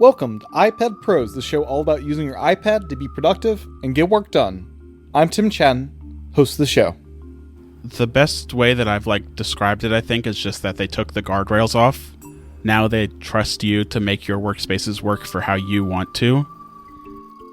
Welcome to iPad Pros, the show all about using your iPad to be productive and get work done. I'm Tim Chen, host of the show. The best way that I've described it, I think, is just that they took the guardrails off. Now they trust you to make your workspaces work for how you want to.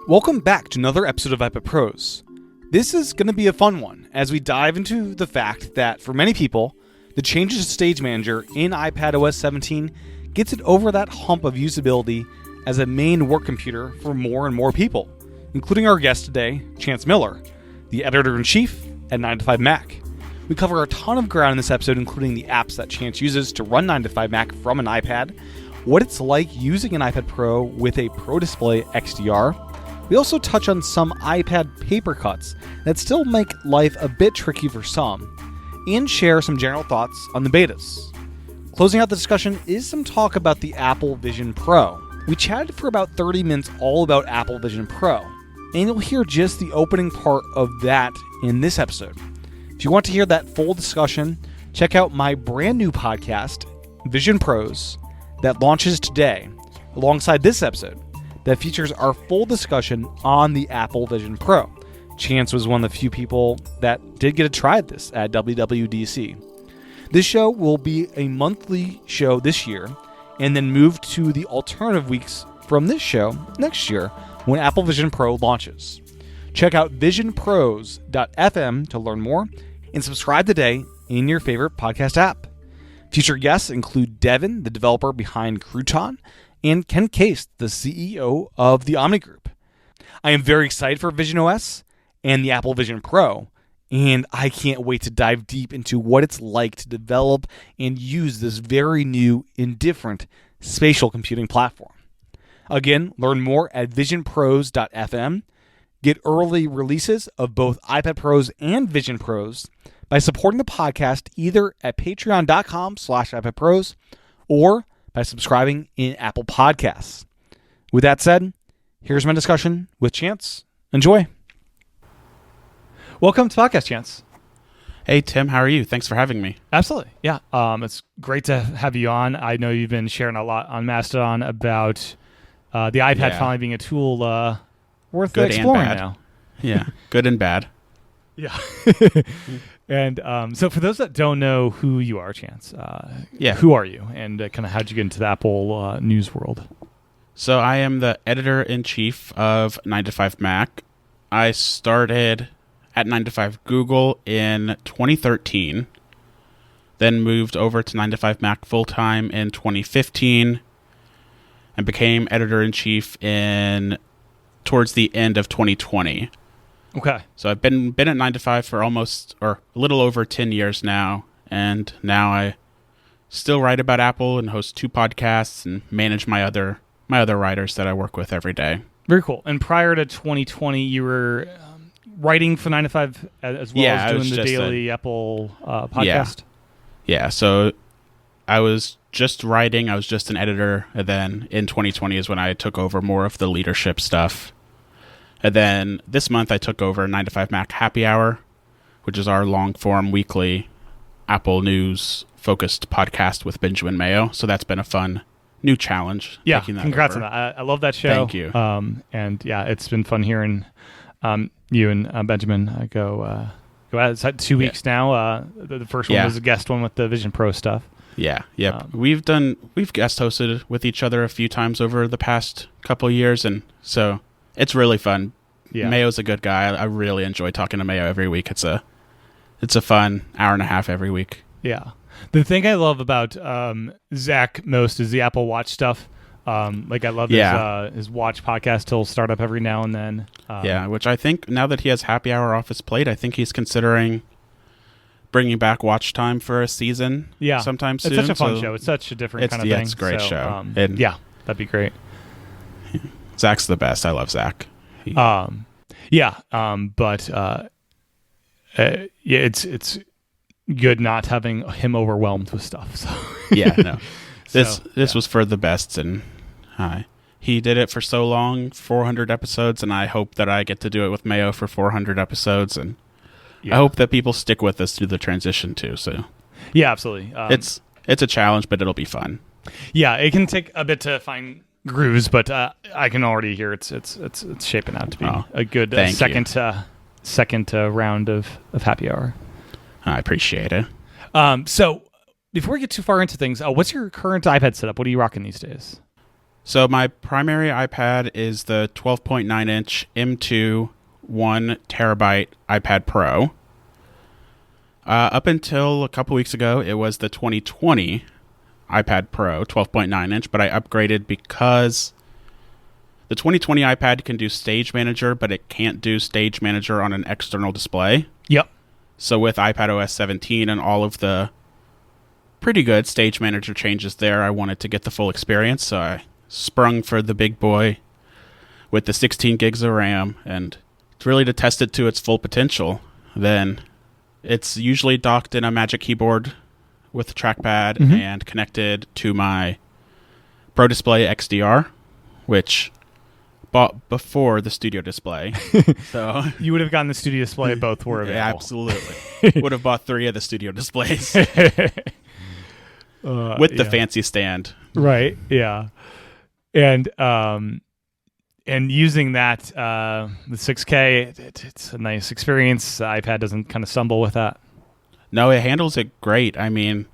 Welcome back to another episode of iPad Pros. This is going to be a fun one as we dive into the fact that for many people, the changes to Stage Manager in iPadOS 17 gets it over that hump of usability as a main work computer for more and more people, including our guest today, Chance Miller, the editor-in-chief at 9to5Mac. We cover a ton of ground in this episode, including the apps that Chance uses to run 9to5Mac from an iPad, what it's like using an iPad Pro with a Pro Display XDR. We also touch on some iPad Papercuts that still make life a bit tricky for some, and share some general thoughts on the betas. Closing out the discussion is some talk about the Apple Vision Pro. We chatted for about 30 minutes all about Apple Vision Pro, and you'll hear just the opening part of that in this episode. If you want to hear that full discussion, check out my brand new podcast, Vision Pros, that launches today, alongside this episode, that features our full discussion on the Apple Vision Pro. Chance was one of the few people that did get to try this at WWDC. This show will be a monthly show this year, and then move to the alternative weeks from this show next year when Apple Vision Pro launches. Check out visionpros.fm to learn more, and subscribe today in your favorite podcast app. Future guests include Devin, the developer behind Crouton, and Ken Case, the CEO of the Omni Group. I am very excited for Vision OS and the Apple Vision Pro, and I can't wait to dive deep into what it's like to develop and use this very new and different spatial computing platform. Again, learn more at visionpros.fm. Get early releases of both iPad Pros and Vision Pros by supporting the podcast either at patreon.com/iPadPros or by subscribing in Apple Podcasts. With that said, here's my discussion with Chance. Enjoy. Welcome to podcast, Chance. Hey, Tim, how are you? Thanks for having me. Absolutely. Yeah. It's great to have you on. I know you've been sharing a lot on Mastodon about the iPad finally being a tool worth good exploring and bad. now. Yeah, good and bad. Yeah. And so for those that don't know who you are, Chance, who are you? And kind of how'd you get into the Apple news world? So I am the editor-in-chief of 9to5Mac. I started at 9to5 Google in 2013, then moved over to 9to5Mac full-time in 2015, and became editor-in-chief towards the end of 2020. Okay. So I've been at 9to5 for almost, or a little over 10 years now, and now I still write about Apple and host 2 podcasts and manage my other writers that I work with every day. Very cool. And prior to 2020, you were writing for 9to5 as well as doing the daily Apple podcast? Yeah, so I was just writing. I was just an editor. And then in 2020 is when I took over more of the leadership stuff. And then this month I took over 9to5Mac Happy Hour, which is our long-form weekly Apple news-focused podcast with Benjamin Mayo. So that's been a fun new challenge. Yeah, congrats on that. I love that show. Thank you. And yeah, it's been fun hearing you and Benjamin go at it. It's had 2 weeks now. The first one was a guest one with the Vision Pro stuff. Yeah, yep. We've guest hosted with each other a few times over the past couple of years, and so it's really fun. Yeah. Mayo's a good guy. I really enjoy talking to Mayo every week. It's a fun hour and a half every week. Yeah. The thing I love about Zach most is the Apple Watch stuff. I love his Watch podcast. He'll start up every now and then. Which I think now that he has Happy Hour off his plate, I think he's considering bringing back Watch Time for a season sometime soon. It's such a fun show. It's such a different kind of thing. It's a great show. That'd be great. Zach's the best. I love Zach. It's good not having him overwhelmed with stuff. So. This was for the best, and he did it for so long, 400 episodes, and I hope that I get to do it with Mayo for 400 episodes, and I hope that people stick with us through the transition too. So yeah, absolutely. It's a challenge, but it'll be fun. Yeah, it can take a bit to find grooves, but I can already hear it's shaping out to be a good second round of happy hour. I appreciate it. So before we get too far into things, what's your current iPad setup? What are you rocking these days? So my primary iPad is the 12.9-inch M2 1 terabyte iPad Pro. Up until a couple weeks ago, it was the 2020 iPad Pro 12.9-inch, but I upgraded because the 2020 iPad can do Stage Manager, but it can't do Stage Manager on an external display. Yep. So with iPadOS 17 and all of the pretty good Stage Manager changes there, I wanted to get the full experience, so I sprung for the big boy with the 16 gigs of RAM, and really to test it to its full potential. Then it's usually docked in a Magic Keyboard with a trackpad and connected to my Pro Display XDR, which bought before the Studio Display. So you would have gotten the Studio Display, both were available. Yeah, absolutely. Would have bought 3 of the Studio Displays with the fancy stand. Right. Yeah. And using that the 6K, it's a nice experience. The iPad doesn't kind of stumble with that. No, it handles it great. I mean,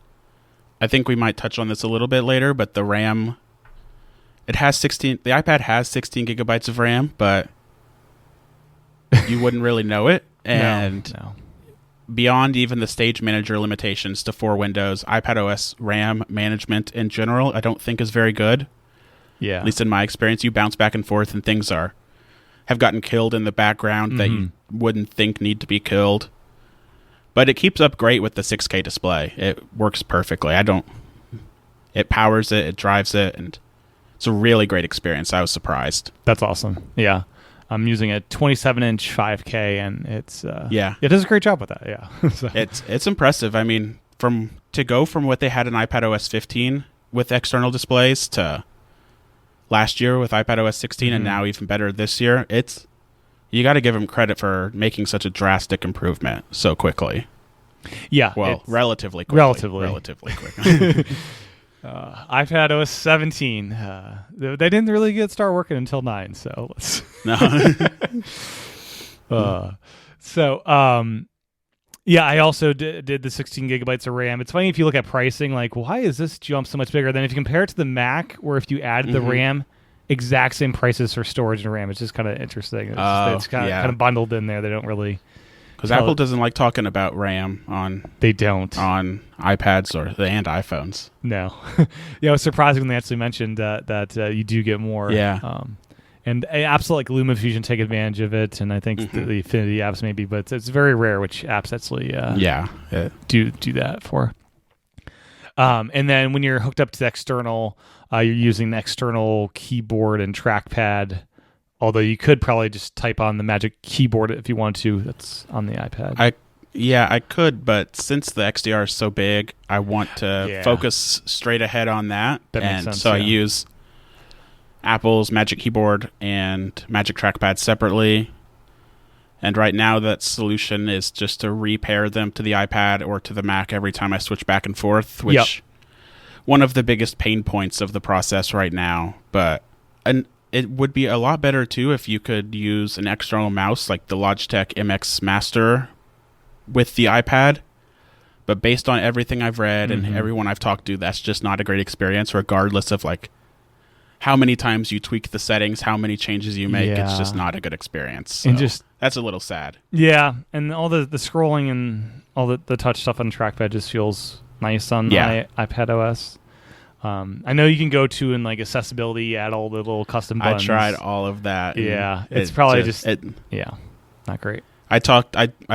I think we might touch on this a little bit later, but the RAM, the iPad has 16 gigabytes of RAM, but you wouldn't really know it. And no. Beyond even the Stage Manager limitations to 4 windows, iPadOS RAM management in general, I don't think is very good. Yeah. At least in my experience, you bounce back and forth and things have gotten killed in the background that you wouldn't think need to be killed. But it keeps up great with the 6K display. It works perfectly. It powers it, it drives it, and it's a really great experience. I was surprised. That's awesome. Yeah. I'm using a 27-inch 5K, and it does a great job with that. Yeah. So. It's impressive. I mean, to go from what they had in iPadOS 15 with external displays to last year with iPadOS 16 and now even better this year, you got to give them credit for making such a drastic improvement so quickly. Yeah. Well, relatively quickly. Relatively quickly. iPadOS 17. They didn't really start working until 9, so let's... No. Yeah, I also did the 16 gigabytes of RAM. It's funny if you look at pricing, like, why is this jump so much bigger? Then if you compare it to the Mac, where if you added the RAM, exact same prices for storage and RAM. It's just kind of interesting. It's kind of bundled in there. They don't really... Because Apple doesn't like talking about RAM on... They don't. On iPads and iPhones. No. Yeah, it was surprising when they actually mentioned that you do get more. Yeah. And apps like LumaFusion take advantage of it, and I think the Affinity apps maybe, but it's very rare which apps actually do that for. And then when you're hooked up to the external, you're using the external keyboard and trackpad, although you could probably just type on the Magic Keyboard if you want to. That's on the iPad. I could, but since the XDR is so big, I want to focus straight ahead on that. That makes sense. So I use Apple's Magic Keyboard and Magic Trackpad separately. And right now that solution is just to repair them to the iPad or to the Mac every time I switch back and forth, which one of the biggest pain points of the process right now. But it would be a lot better too if you could use an external mouse like the Logitech MX Master with the iPad. But based on everything I've read and everyone I've talked to, that's just not a great experience, regardless of like how many times you tweak the settings, how many changes you make. It's just not a good experience. So and that's a little sad. Yeah, and all the scrolling and all the touch stuff on the trackpad just feels nice on iPadOS. I know you can go to in like accessibility, add all the little custom buttons. I tried all of that. Yeah, it's probably not great. I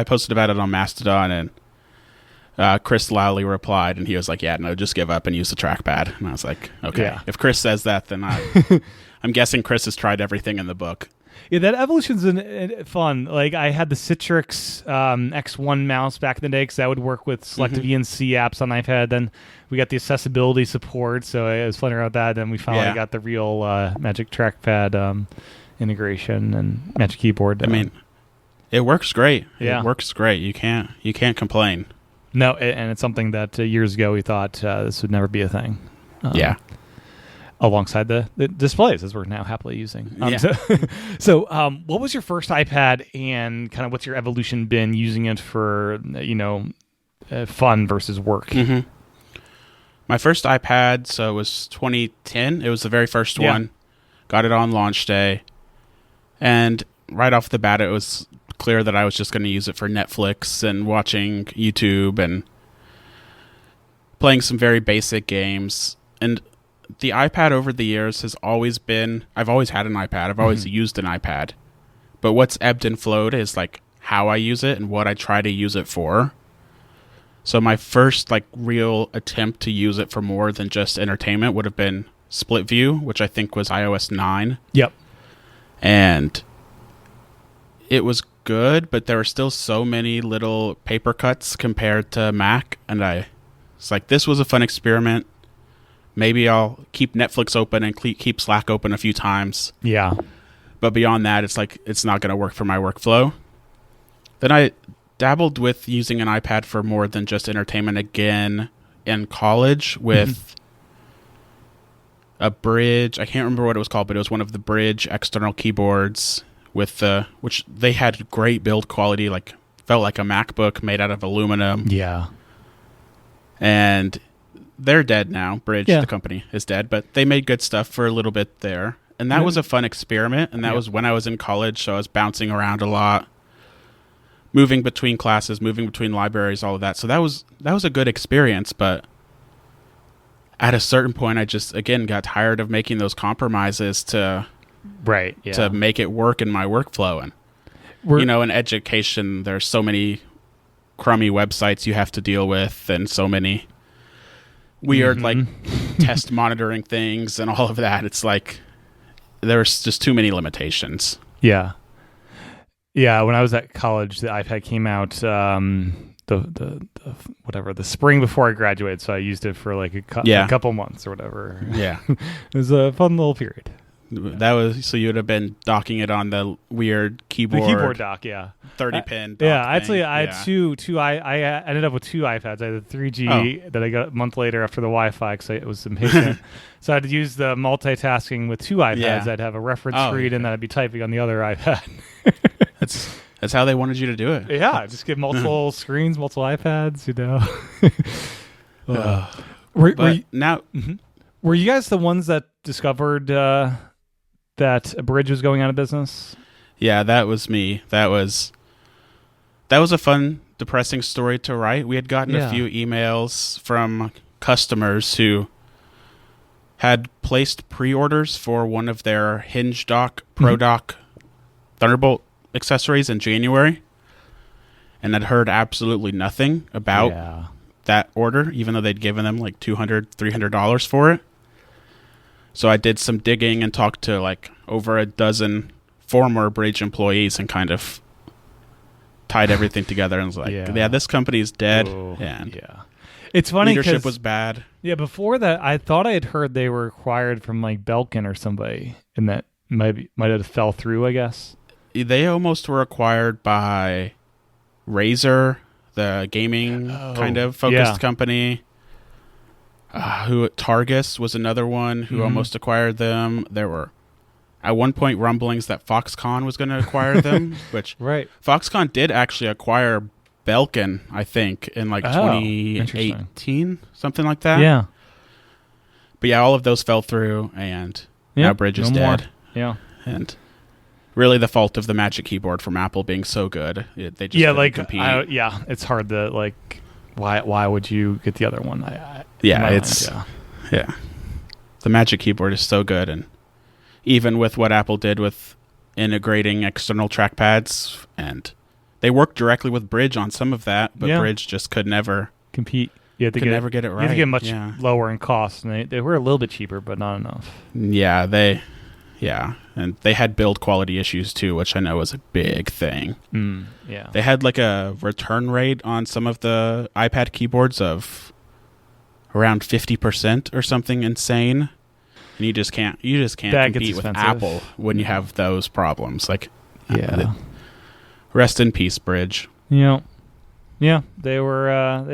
posted about it on Mastodon, and Chris Lowley replied, and he was like, "Yeah, no, just give up and use the trackpad." And I was like, "Okay, if Chris says that, then I'm guessing Chris has tried everything in the book." Yeah, that evolution's fun. Like I had the Citrix X1 mouse back in the day because that would work with selective ENC apps on iPad. Then we got the accessibility support, so I was playing around with that. Then we finally got the real Magic Trackpad integration and Magic Keyboard. I mean, it works great. Yeah. It works great. You can't complain. No, and it's something that years ago we thought this would never be a thing. alongside the displays, as we're now happily using. Yeah. So, what was your first iPad, and kind of what's your evolution been using it for, fun versus work? Mm-hmm. My first iPad, so it was 2010. It was the very first one. Got it on launch day. And right off the bat, it was clear that I was just going to use it for Netflix and watching YouTube and playing some very basic games. And the iPad over the years has always been... I've always had an iPad. I've always used an iPad. But what's ebbed and flowed is like how I use it and what I try to use it for. So my first like real attempt to use it for more than just entertainment would have been Split View, which I think was iOS 9. Yep. And it was good, but there were still so many little paper cuts compared to Mac. And it's like, this was a fun experiment. Maybe I'll keep Netflix open and keep Slack open a few times. Yeah. But beyond that, it's like, it's not going to work for my workflow. Then I dabbled with using an iPad for more than just entertainment again in college with a Brydge. I can't remember what it was called, but it was one of the Brydge external keyboards with which they had great build quality, like felt like a MacBook made out of aluminum. Yeah. And they're dead now. Brydge, the company, is dead, but they made good stuff for a little bit there. And that was a fun experiment. And that was when I was in college, so I was bouncing around a lot, moving between classes, moving between libraries, all of that. So that was a good experience. But at a certain point, I just, again, got tired of making those compromises to make it work in my workflow. And, in education, there's so many crummy websites you have to deal with and so many weird like test monitoring things and all of that. It's like there's just too many limitations. Yeah. When I was at college, the iPad came out the spring before I graduated, so I used it for like a couple months or whatever. Yeah. It was a fun little period. That was so you would have been docking it on the weird keyboard. The keyboard dock, 30-pin. Actually, I had two. I ended up with two iPads. I had the 3G that I got a month later after the Wi-Fi because it was impatient. So I had to use the multitasking with two iPads. Yeah. I'd have a reference screen and then I'd be typing on the other iPad. That's how they wanted you to do it. Yeah, just get multiple screens, multiple iPads. Were you guys the ones that discovered that Brydge was going out of business? Yeah, that was me. That was a fun, depressing story to write. We had gotten a few emails from customers who had placed pre-orders for one of their Hinge Dock, Pro Dock, Thunderbolt accessories in January, and had heard absolutely nothing about that order, even though they'd given them like $200, $300 for it. So I did some digging and talked to like over a dozen former Brydge employees and kind of tied everything together and was like, this company's dead. It's funny because leadership was bad. Yeah, before that, I thought I had heard they were acquired from like Belkin or somebody, and that might have fell through, I guess. They almost were acquired by Razer, the gaming kind of focused company. Targus was another one who almost acquired them. There were at one point rumblings that Foxconn was going to acquire them, which Foxconn did actually acquire Belkin, I think, in like 2018, something like that. Yeah. But all of those fell through, and now Brydge is dead. Yeah. And really the fault of the Magic Keyboard from Apple being so good. They just couldn't compete. It's hard to like. Why would you get the other one? The Magic Keyboard is so good, and even with what Apple did with integrating external trackpads, and they worked directly with Brydge on some of that, but Brydge just could never compete. Never get it right. You have to get much lower in cost, and they were a little bit cheaper, but not enough. And they had build quality issues too, which I know was a big thing. They had like a return rate on some of the iPad keyboards of around 50% or something insane, and you just can't compete with Apple when you have those problems. Like, rest in peace, Brydge. They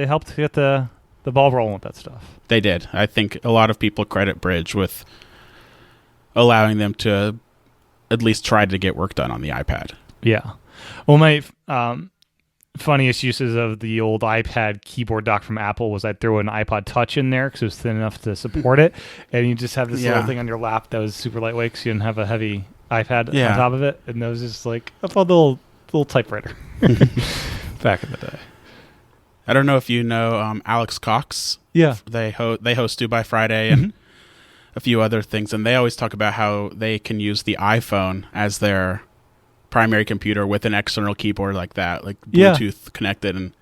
helped get the ball rolling with that stuff. They did. I think a lot of people credit Brydge with allowing them to at least try to get work done on the iPad. Yeah. Well, my funniest uses of the old iPad keyboard dock from Apple was I'd throw an iPod Touch in there because it was thin enough to support it, and you just have this little thing on your lap that was super lightweight because you didn't have a heavy iPad on top of it, and that was just like a fun little typewriter back in the day. I don't know if you know Alex Cox. Yeah. They host Do By Friday and a few other things, and they always talk about how they can use the iPhone as their primary computer with an external keyboard like that, like Bluetooth connected. And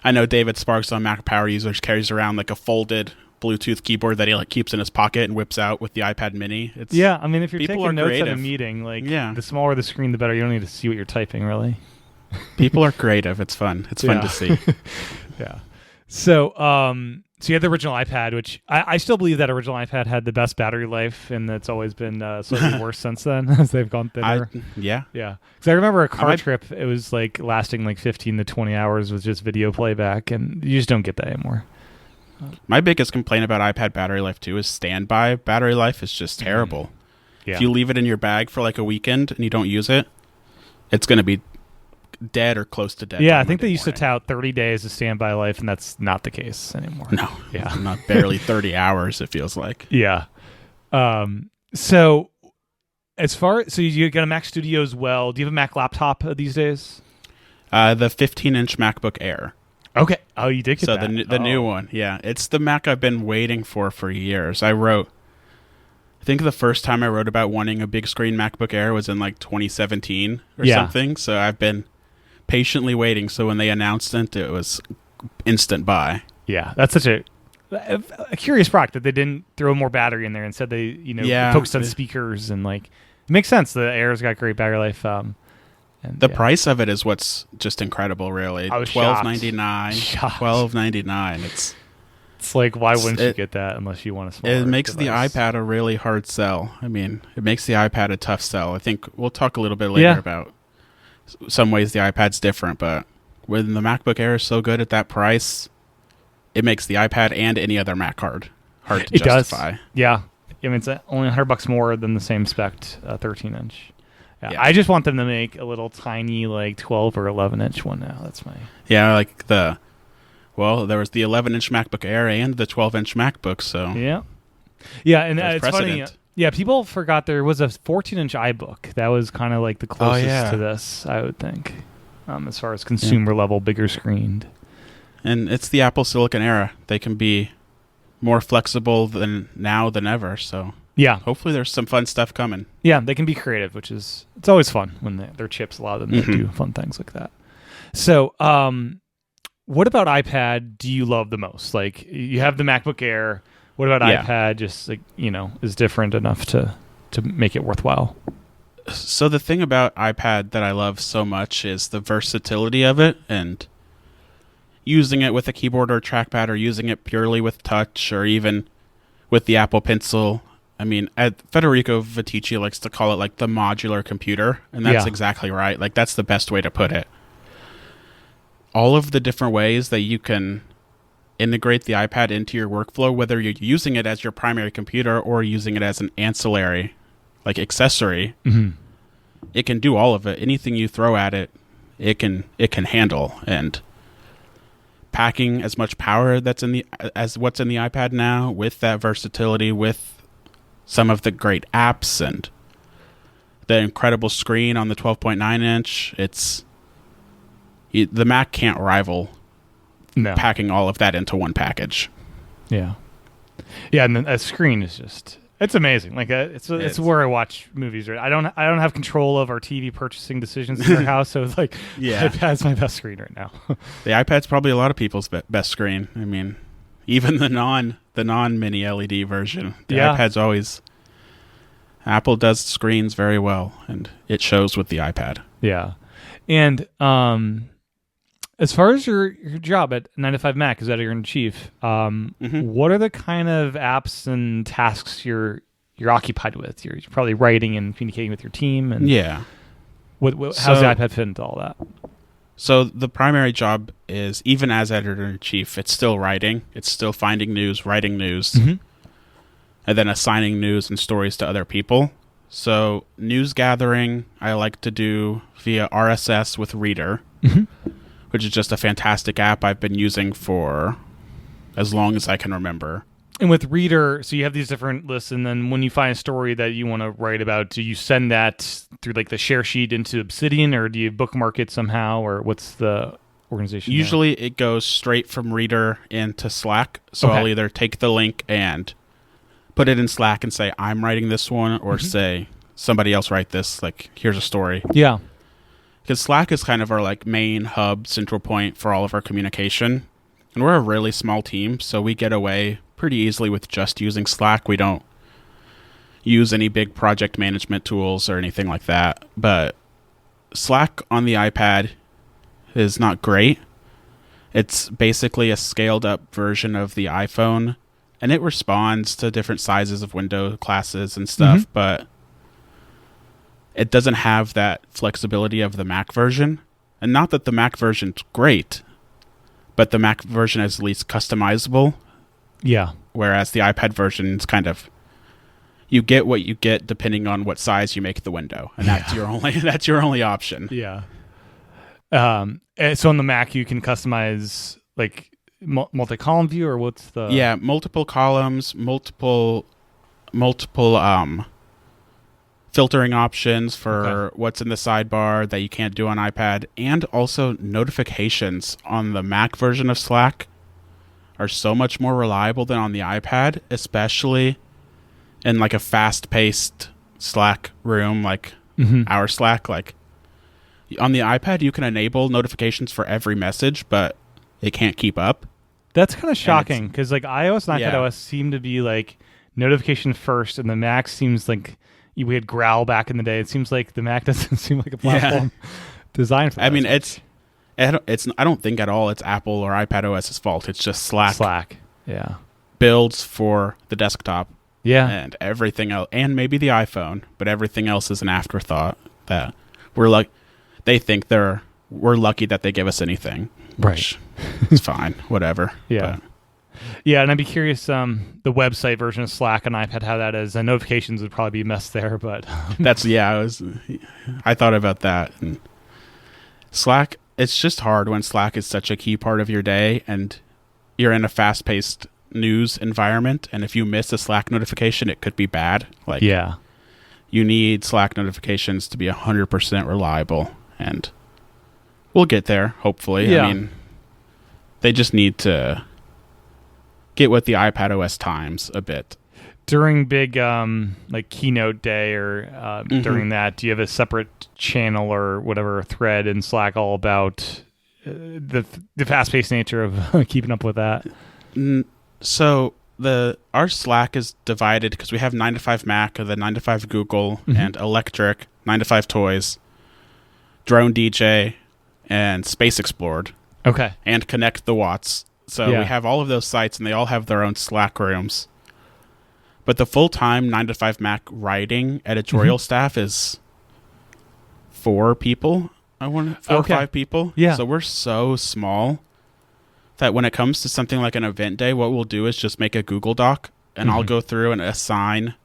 I know David Sparks on Mac Power Users carries around like a folded Bluetooth keyboard that he like keeps in his pocket and whips out with the iPad Mini. I mean, if you're people taking notes creative. at a meeting, like the smaller the screen, the better. You don't need to see what you're typing, really. People are creative. It's fun. It's fun to see. Yeah. So, so you had the original iPad, which I still believe that original iPad had the best battery life, and it's always been slightly worse since then as they've gone thinner. Yeah. Because I remember a car trip, it was like lasting like 15 to 20 hours with just video playback, and you just don't get that anymore. My biggest complaint about iPad battery life, too, is standby battery life is just terrible. Yeah. If you leave it in your bag for like a weekend and you don't use it, it's going to be dead or close to dead. Yeah, I think they used to tout 30 days of standby life, and that's not the case anymore. No. Yeah. Not barely 30 hours, it feels like. Yeah. So you got a Mac Studio as well. Do you have a Mac laptop these days? The 15-inch MacBook Air. Okay. Oh, you did get that. So the new one. Yeah. It's the Mac I've been waiting for years. I think the first time I wrote about wanting a big screen MacBook Air was in like 2017 or something. So I've been patiently waiting. So when they announced it was instant buy. Yeah. That's such a curious product that they didn't throw more battery in there. Instead they, focused on speakers, and like, it makes sense. The Air's got great battery life. And the price of it is what's just incredible, really. $12.99. $12.99. It's like, why wouldn't you get that unless you want a smaller It makes device? the iPad a really hard sell. I mean, it makes the iPad a tough sell. I think we'll talk a little bit later about some ways the iPad's different, but when the MacBook Air is so good at that price, it makes the iPad and any other Mac hard to justify. Does. Yeah. I mean, it's only $100 more than the same spec 13-inch. Yeah. I just want them to make a little tiny, like 12 or 11-inch one now. That's my... Yeah, like there was the 11-inch MacBook Air and the 12-inch MacBook, so... Yeah. Yeah, and it's precedent. funny. Yeah, people forgot there was a 14-inch iBook. That was kind of like the closest to this, I would think, as far as consumer-level, bigger screened. And it's the Apple Silicon era. They can be more flexible than ever, so... Yeah. Hopefully there's some fun stuff coming. Yeah, they can be creative, it's always fun when their chips allow them to do fun things like that. So, what about iPad do you love the most? Like, you have the MacBook Air. What about iPad just, like, is different enough to make it worthwhile? So the thing about iPad that I love so much is the versatility of it, and using it with a keyboard or trackpad, or using it purely with touch, or even with the Apple Pencil. I mean, Federico Viticci likes to call it like the modular computer, and that's exactly right. Like, that's the best way to put it. All of the different ways that you can integrate the iPad into your workflow, whether you're using it as your primary computer or using it as an ancillary, like accessory, it can do all of it. Anything you throw at it, it can handle. And packing as much power as what's in the iPad now, with that versatility, with some of the great apps and the incredible screen on the 12.9-inch, the Mac can't rival packing all of that into one package. Yeah. Yeah, and a screen is it's amazing. Like, it's where I watch movies. Right? I don't have control of our TV purchasing decisions in our house, so it's like, iPad's my best screen right now. The iPad's probably a lot of people's best screen. I mean, even the non-mini LED version. The iPad's always... Apple does screens very well, and it shows with the iPad. Yeah. And as far as your job at 9to5Mac as editor-in-chief, what are the kind of apps and tasks you're occupied with? You're probably writing and communicating with your team. And how's the iPad fit into all that? So the primary job is, even as editor-in-chief, it's still writing. It's still finding news, writing news. and then assigning news and stories to other people. So news gathering, I like to do via RSS with Reader, which is just a fantastic app I've been using for as long as I can remember. And with Reader, so you have these different lists, and then when you find a story that you want to write about, do you send that through like the share sheet into Obsidian, or do you bookmark it somehow, or what's the organization? Usually it goes straight from Reader into Slack. So I'll either take the link and put it in Slack and say, I'm writing this one, or say, somebody else write this, like, here's a story. Yeah. Because Slack is kind of our like main hub, central point for all of our communication. And we're a really small team, so we get away pretty easily with just using Slack. We don't use any big project management tools or anything like that. But Slack on the iPad is not great. It's basically a scaled up version of the iPhone, and it responds to different sizes of window classes and stuff, but it doesn't have that flexibility of the Mac version. And not that the Mac version's great, but the Mac version is at least customizable. Yeah. Whereas the iPad version is kind of, you get what you get depending on what size you make the window, and that's your only option. Yeah. So on the Mac, you can customize like multi-column view, or what's the? Multiple columns, multiple filtering options for what's in the sidebar that you can't do on iPad, and also notifications on the Mac version of Slack are so much more reliable than on the iPad, especially in like a fast-paced Slack room like our Slack. Like on the iPad, you can enable notifications for every message, but it can't keep up. That's kind of shocking because like iOS and iPadOS seem to be like notification first, and the Mac seems like we had Growl back in the day. It seems like the Mac doesn't seem like a platform designed for that. I mean, I don't think at all it's Apple or iPadOS's fault. It's just Slack. Yeah. Builds for the desktop. Yeah. And everything else, and maybe the iPhone, but everything else is an afterthought that they think we're lucky that they give us anything. Right. It's fine. Whatever. Yeah. But. Yeah, and I'd be curious, the website version of Slack on iPad, how that is. And notifications would probably be a mess there, but I thought about that. And Slack, it's just hard when Slack is such a key part of your day and you're in a fast-paced news environment, and if you miss a Slack notification, it could be bad. Like, you need Slack notifications to be 100% reliable, and we'll get there, hopefully. I mean, they just need to get with the iPadOS times a bit. During big like keynote day or during that, do you have a separate channel or whatever thread in Slack all about the fast-paced nature of keeping up with that? So our Slack is divided because we have 9to5Mac, the 9to5Google, and Electric, 9to5Toys, Drone DJ, and Space Explored. Okay. And Connect the Watts. So we have all of those sites, and they all have their own Slack rooms. But the full-time 9to5Mac writing editorial staff is 4 people. Four or 5 people. Yeah. So we're so small that when it comes to something like an event day, what we'll do is just make a Google Doc, and I'll go through and assign.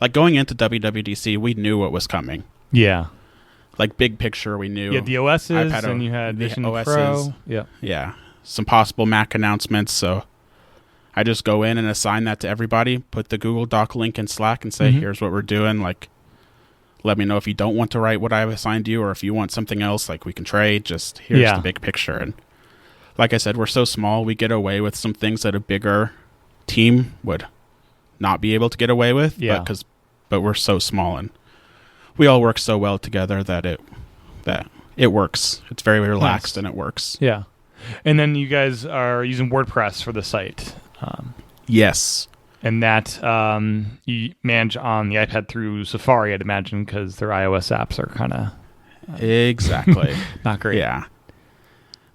Like going into WWDC, we knew what was coming. Yeah. Like big picture, we knew. Yeah, the OSs, and you had Vision Pro. Yeah. Yeah. Some possible Mac announcements. So I just go in and assign that to everybody, put the Google Doc link in Slack and say, here's what we're doing. Like, let me know if you don't want to write what I've assigned you, or if you want something else, like we can trade. Just here's the big picture. And like I said, we're so small, we get away with some things that a bigger team would not be able to get away with. Yeah. But we're so small, and we all work so well together that it works. It's very relaxed, and it works. Yeah. And then you guys are using WordPress for the site. Yes. And that you manage on the iPad through Safari, I'd imagine, because their iOS apps are kind of... Exactly. Not great. Yeah.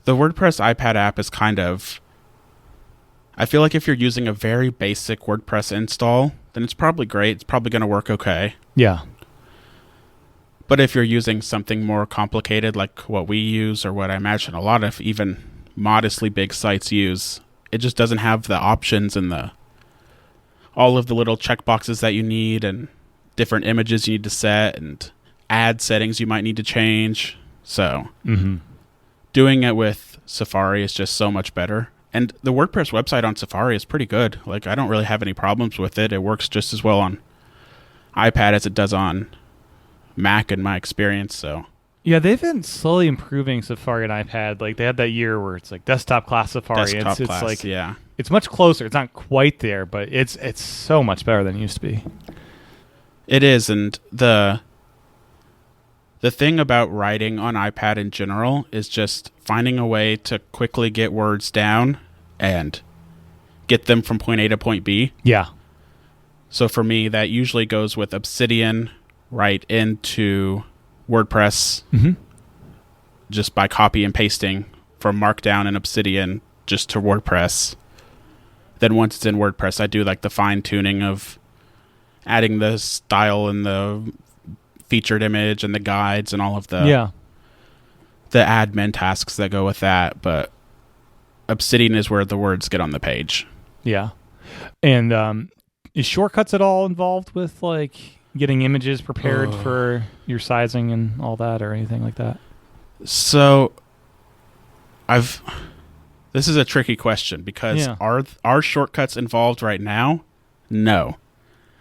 The WordPress iPad app is kind of... I feel like if you're using a very basic WordPress install, then it's probably great. It's probably going to work okay. Yeah. But if you're using something more complicated, like what we use, or what I imagine a lot of even modestly big sites use, it just doesn't have the options and all of the little checkboxes that you need and different images you need to set and ad settings you might need to change. So doing it with Safari is just so much better. And the WordPress website on Safari is pretty good. Like, I don't really have any problems with it. It works just as well on iPad as it does on Mac in my experience. So yeah, they've been slowly improving Safari and iPad. Like, they had that year where it's like desktop class Safari. desktop It's class, like, yeah. it's much closer. It's not quite there, but it's so much better than it used to be. It is, and the thing about writing on iPad in general is just finding a way to quickly get words down and get them from point A to point B. Yeah. So for me, that usually goes with Obsidian right into WordPress, just by copy and pasting from Markdown and Obsidian just to WordPress. Then once it's in WordPress, I do like the fine tuning of adding the style and the featured image and the guides and all of the admin tasks that go with that. But Obsidian is where the words get on the page. Yeah. And is Shortcuts at all involved with like getting images prepared for your sizing and all that, or anything like that? So this is a tricky question because are Shortcuts involved right now? No.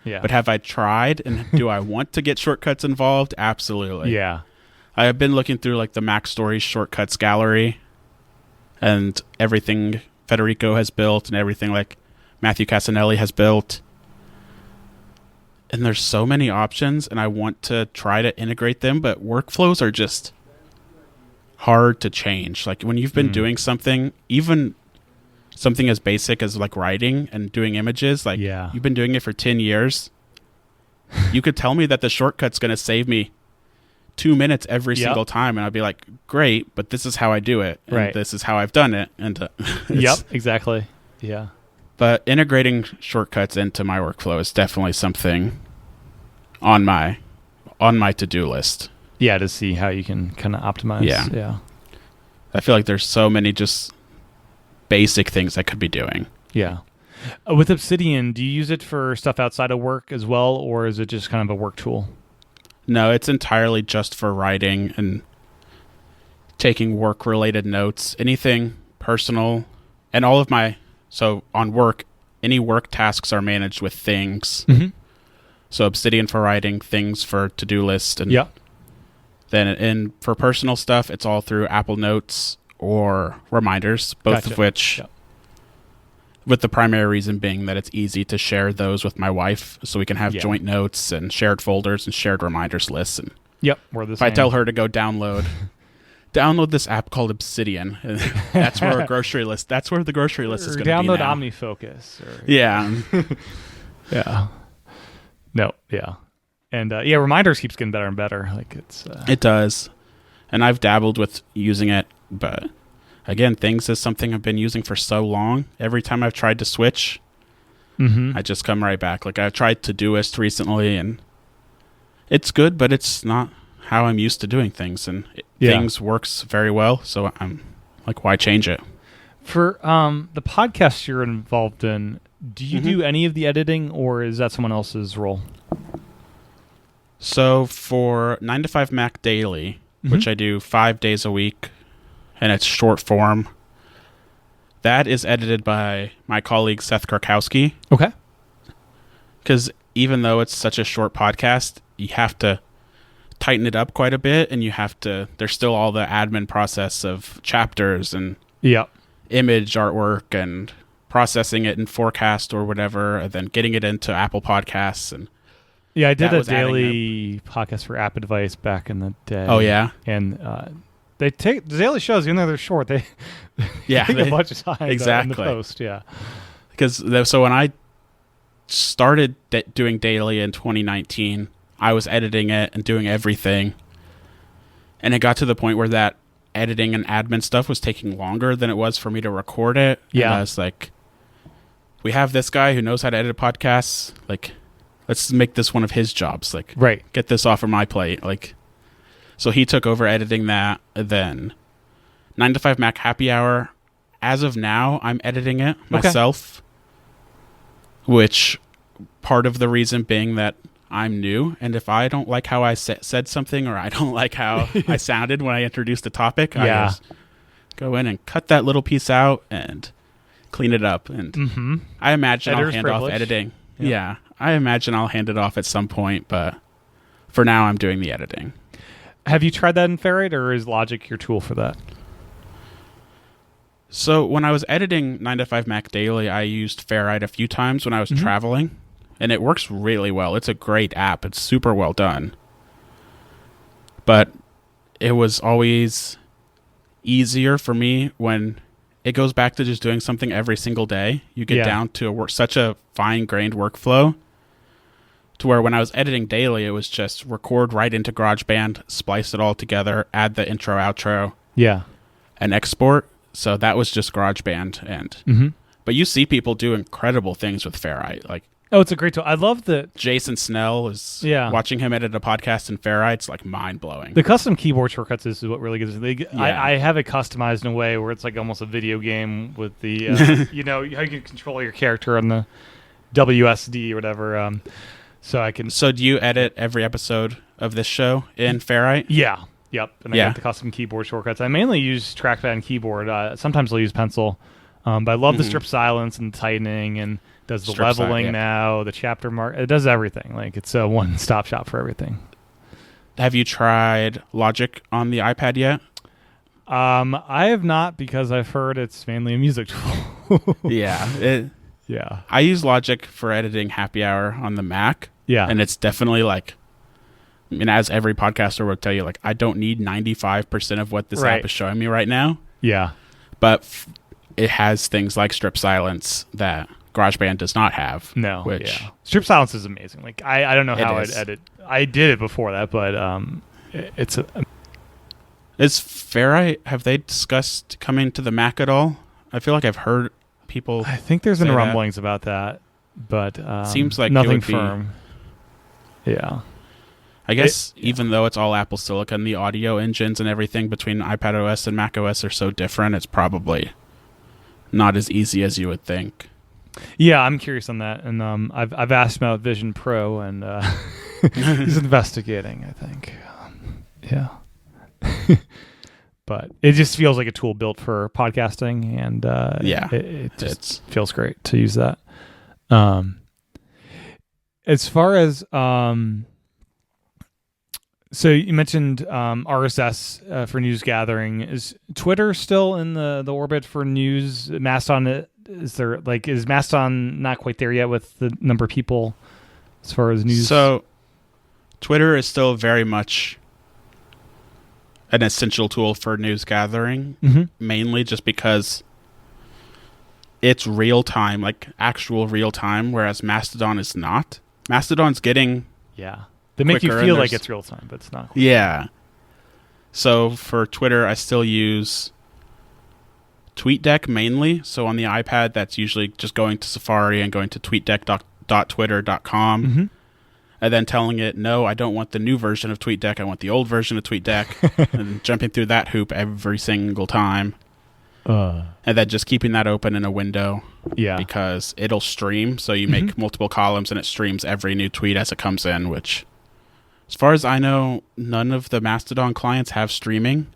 Yeah. But have I tried, and do I want to get Shortcuts involved? Absolutely. Yeah. I have been looking through like the Mac Stories Shortcuts gallery and everything Federico has built and everything like Matthew Casanelli has built. And there's so many options, and I want to try to integrate them, but workflows are just hard to change. Like when you've been doing something, even something as basic as like writing and doing images, like you've been doing it for 10 years. You could tell me that the shortcut's going to save me 2 minutes every single time, and I'd be like, great, but this is how I do it. And this is how I've done it. And exactly. Yeah. But integrating shortcuts into my workflow is definitely something on my to-do list. Yeah, to see how you can kind of optimize. Yeah. I feel like there's so many just basic things I could be doing. Yeah. With Obsidian, do you use it for stuff outside of work as well, or is it just kind of a work tool? No, it's entirely just for writing and taking work-related notes, anything personal, and all of my... So on work, any work tasks are managed with things. So Obsidian for writing, things for to-do list, and then for personal stuff, it's all through Apple Notes or reminders, both of which, with the primary reason being that it's easy to share those with my wife, so we can have joint notes and shared folders and shared reminders lists. And if I tell her to go download this app called Obsidian, that's where a grocery list. That's where the grocery list is going to be now. Download OmniFocus. And reminders keeps getting better and better. Like it does, and I've dabbled with using it, but again, things is something I've been using for so long. Every time I've tried to switch, I just come right back. Like I tried Todoist recently, and it's good, but it's not how I'm used to doing things, and things works very well. So I'm like, why change it? For the podcast you're involved in, do you do any of the editing, or is that someone else's role? So for 9to5Mac Daily, which I do 5 days a week, and it's short form, that is edited by my colleague Seth Krakowski. Okay. Because even though it's such a short podcast, you have to tighten it up quite a bit, and there's still all the admin process of chapters and image artwork and processing it in Forecast or whatever, and then getting it into Apple Podcasts. And I did a daily podcast for App Advice back in the day. Oh yeah, and they take the daily shows, even though they're short, they take a bunch of time in the post. Because so when I started doing daily in 2019, I was editing it and doing everything, and it got to the point where that editing and admin stuff was taking longer than it was for me to record it. And I was like, we have this guy who knows how to edit podcasts, like, let's make this one of his jobs. Like, get this off of my plate. Like, so he took over editing that. Then 9to5Mac Happy Hour. As of now, I'm editing it myself, which part of the reason being that I'm new, and if I don't like how I said something, or I don't like how I sounded when I introduced a topic, I just go in and cut that little piece out and clean it up. And I imagine I'll hand off editing. Yeah, I imagine I'll hand it off at some point, but for now I'm doing the editing. Have you tried that in Ferrite, or is Logic your tool for that? So when I was editing 9to5Mac Daily, I used Ferrite a few times when I was traveling, and it works really well. It's a great app. It's super well done. But it was always easier for me when it goes back to just doing something every single day. You get down to such a fine-grained workflow to where when I was editing daily, it was just record right into GarageBand, splice it all together, add the intro, outro, and export. So that was just GarageBand. But you see people do incredible things with Ferrite. Like, oh, it's a great tool. I love the Jason Snell is watching him edit a podcast in Ferrite. It's like mind blowing. The custom keyboard shortcuts is what really gets it. I have it customized in a way where it's like almost a video game with the you know how you can control your character on the WSD or whatever. So I can. So do you edit every episode of this show in Ferrite? Yeah. Yep. And I got the custom keyboard shortcuts. I mainly use trackpad and keyboard. Sometimes I'll use pencil. But I love the strip silence and tightening, and does the leveling now, the chapter mark. It does everything. Like, it's a one-stop shop for everything. Have you tried Logic on the iPad yet? I have not, because I've heard it's mainly a music tool. I use Logic for editing Happy Hour on the Mac. Yeah. And it's definitely like, I mean, as every podcaster will tell you, like, I don't need 95% of what this app is showing me right now. Yeah. But it has things like strip silence that GarageBand does not have. No. Strip silence is amazing. Like, I don't know how I'd edit. I did it before that, but it's a... Is Ferrite, have they discussed coming to the Mac at all? I feel like I've heard people I think there's been rumblings about that, but seems like nothing firm. Yeah. I guess even though it's all Apple Silicon, the audio engines and everything between iPadOS and macOS are so different, it's probably not as easy as you would think. Yeah, I'm curious on that, and I've asked about Vision Pro, and he's investigating, I think. But it just feels like a tool built for podcasting, and it just feels great to use that. As far as so you mentioned RSS for news gathering. Is Twitter still in the orbit for news? Mastodon, is Mastodon not quite there yet with the number of people as far as news? So Twitter is still very much an essential tool for news gathering, mainly just because it's real time, like actual real time, whereas Mastodon is not. Mastodon's getting they make you feel like it's real time, but it's not. Yeah. So for Twitter, I still use TweetDeck mainly. So on the iPad, that's usually just going to Safari and going to tweetdeck.twitter.com and then telling it, no, I don't want the new version of TweetDeck. I want the old version of TweetDeck, and jumping through that hoop every single time. And then just keeping that open in a window. Yeah. Because it'll stream. So you make multiple columns and it streams every new tweet as it comes in, which, as far as I know, none of the Mastodon clients have streaming.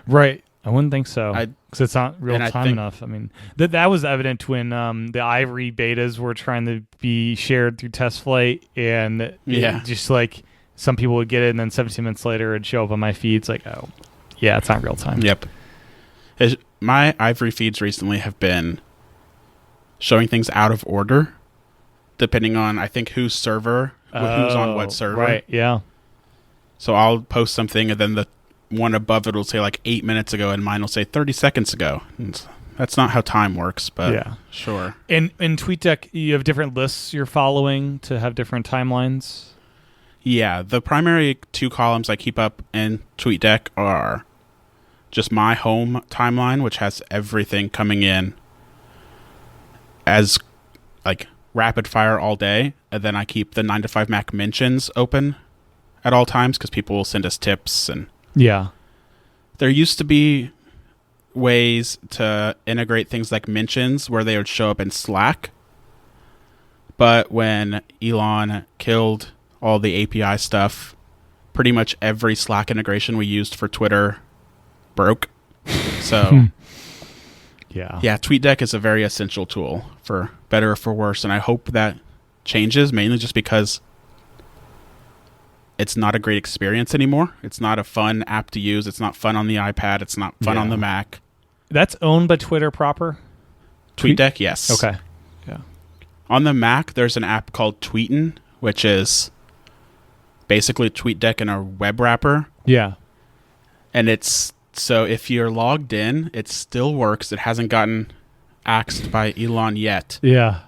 Right. I wouldn't think so. Because it's not real time enough. I mean, that was evident when the Ivory betas were trying to be shared through test flight. And just like some people would get it, and then 17 minutes later it'd show up on my feed. It's like, oh, yeah, it's not real time. Yep. My Ivory feeds recently have been showing things out of order, depending on, I think, whose server, who's on what server. Right, yeah. So I'll post something, and then the one above it will say, like, 8 minutes ago, and mine will say 30 seconds ago. And that's not how time works, but sure. In TweetDeck, you have different lists you're following to have different timelines? Yeah, the primary two columns I keep up in TweetDeck are just my home timeline, which has everything coming in as like rapid fire all day, and then I keep the 9to5Mac mentions open at all times because people will send us tips. And there used to be ways to integrate things like mentions where they would show up in Slack, But when Elon killed all the API stuff, pretty much every Slack integration we used for Twitter broke. So, yeah, TweetDeck is a very essential tool, for better or for worse. And I hope that changes, mainly just because it's not a great experience anymore. It's not a fun app to use. It's not fun on the iPad. It's not fun on the Mac. That's owned by Twitter proper? TweetDeck, yes. Okay. Yeah. On the Mac, there's an app called Tweetin, which is basically TweetDeck in a web wrapper. Yeah. And it's, so if you're logged in, it still works. It hasn't gotten axed by Elon yet. Yeah.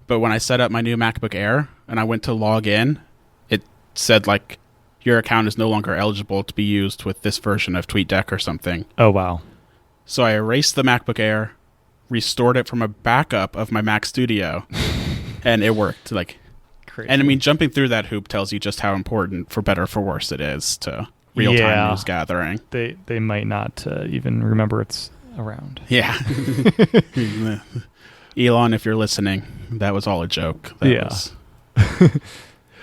But when I set up my new MacBook Air and I went to log in, it said like, your account is no longer eligible to be used with this version of TweetDeck or something. Oh, wow. So I erased the MacBook Air, restored it from a backup of my Mac Studio, and it worked. Like, crazy. And I mean, jumping through that hoop tells you just how important, for better or for worse, it is to real-time news gathering. They might not even remember it's around. Yeah. Elon, if you're listening, that was all a joke.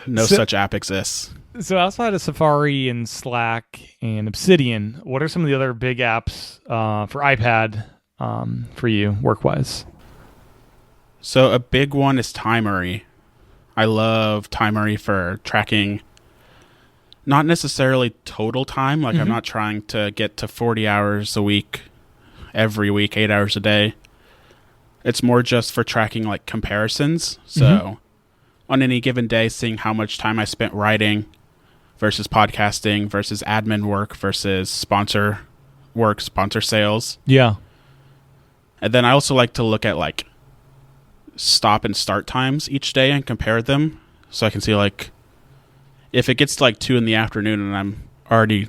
No such app exists. So outside of Safari and Slack and Obsidian, what are some of the other big apps for iPad for you, work-wise? So a big one is Timery. I love Timery for tracking, not necessarily total time. Like, I'm not trying to get to 40 hours a week, every week, 8 hours a day. It's more just for tracking, like, comparisons. So on any given day, seeing how much time I spent writing versus podcasting versus admin work versus sponsor work, sponsor sales. Yeah. And then I also like to look at like stop and start times each day and compare them. So I can see like if it gets to like 2 p.m. and I'm already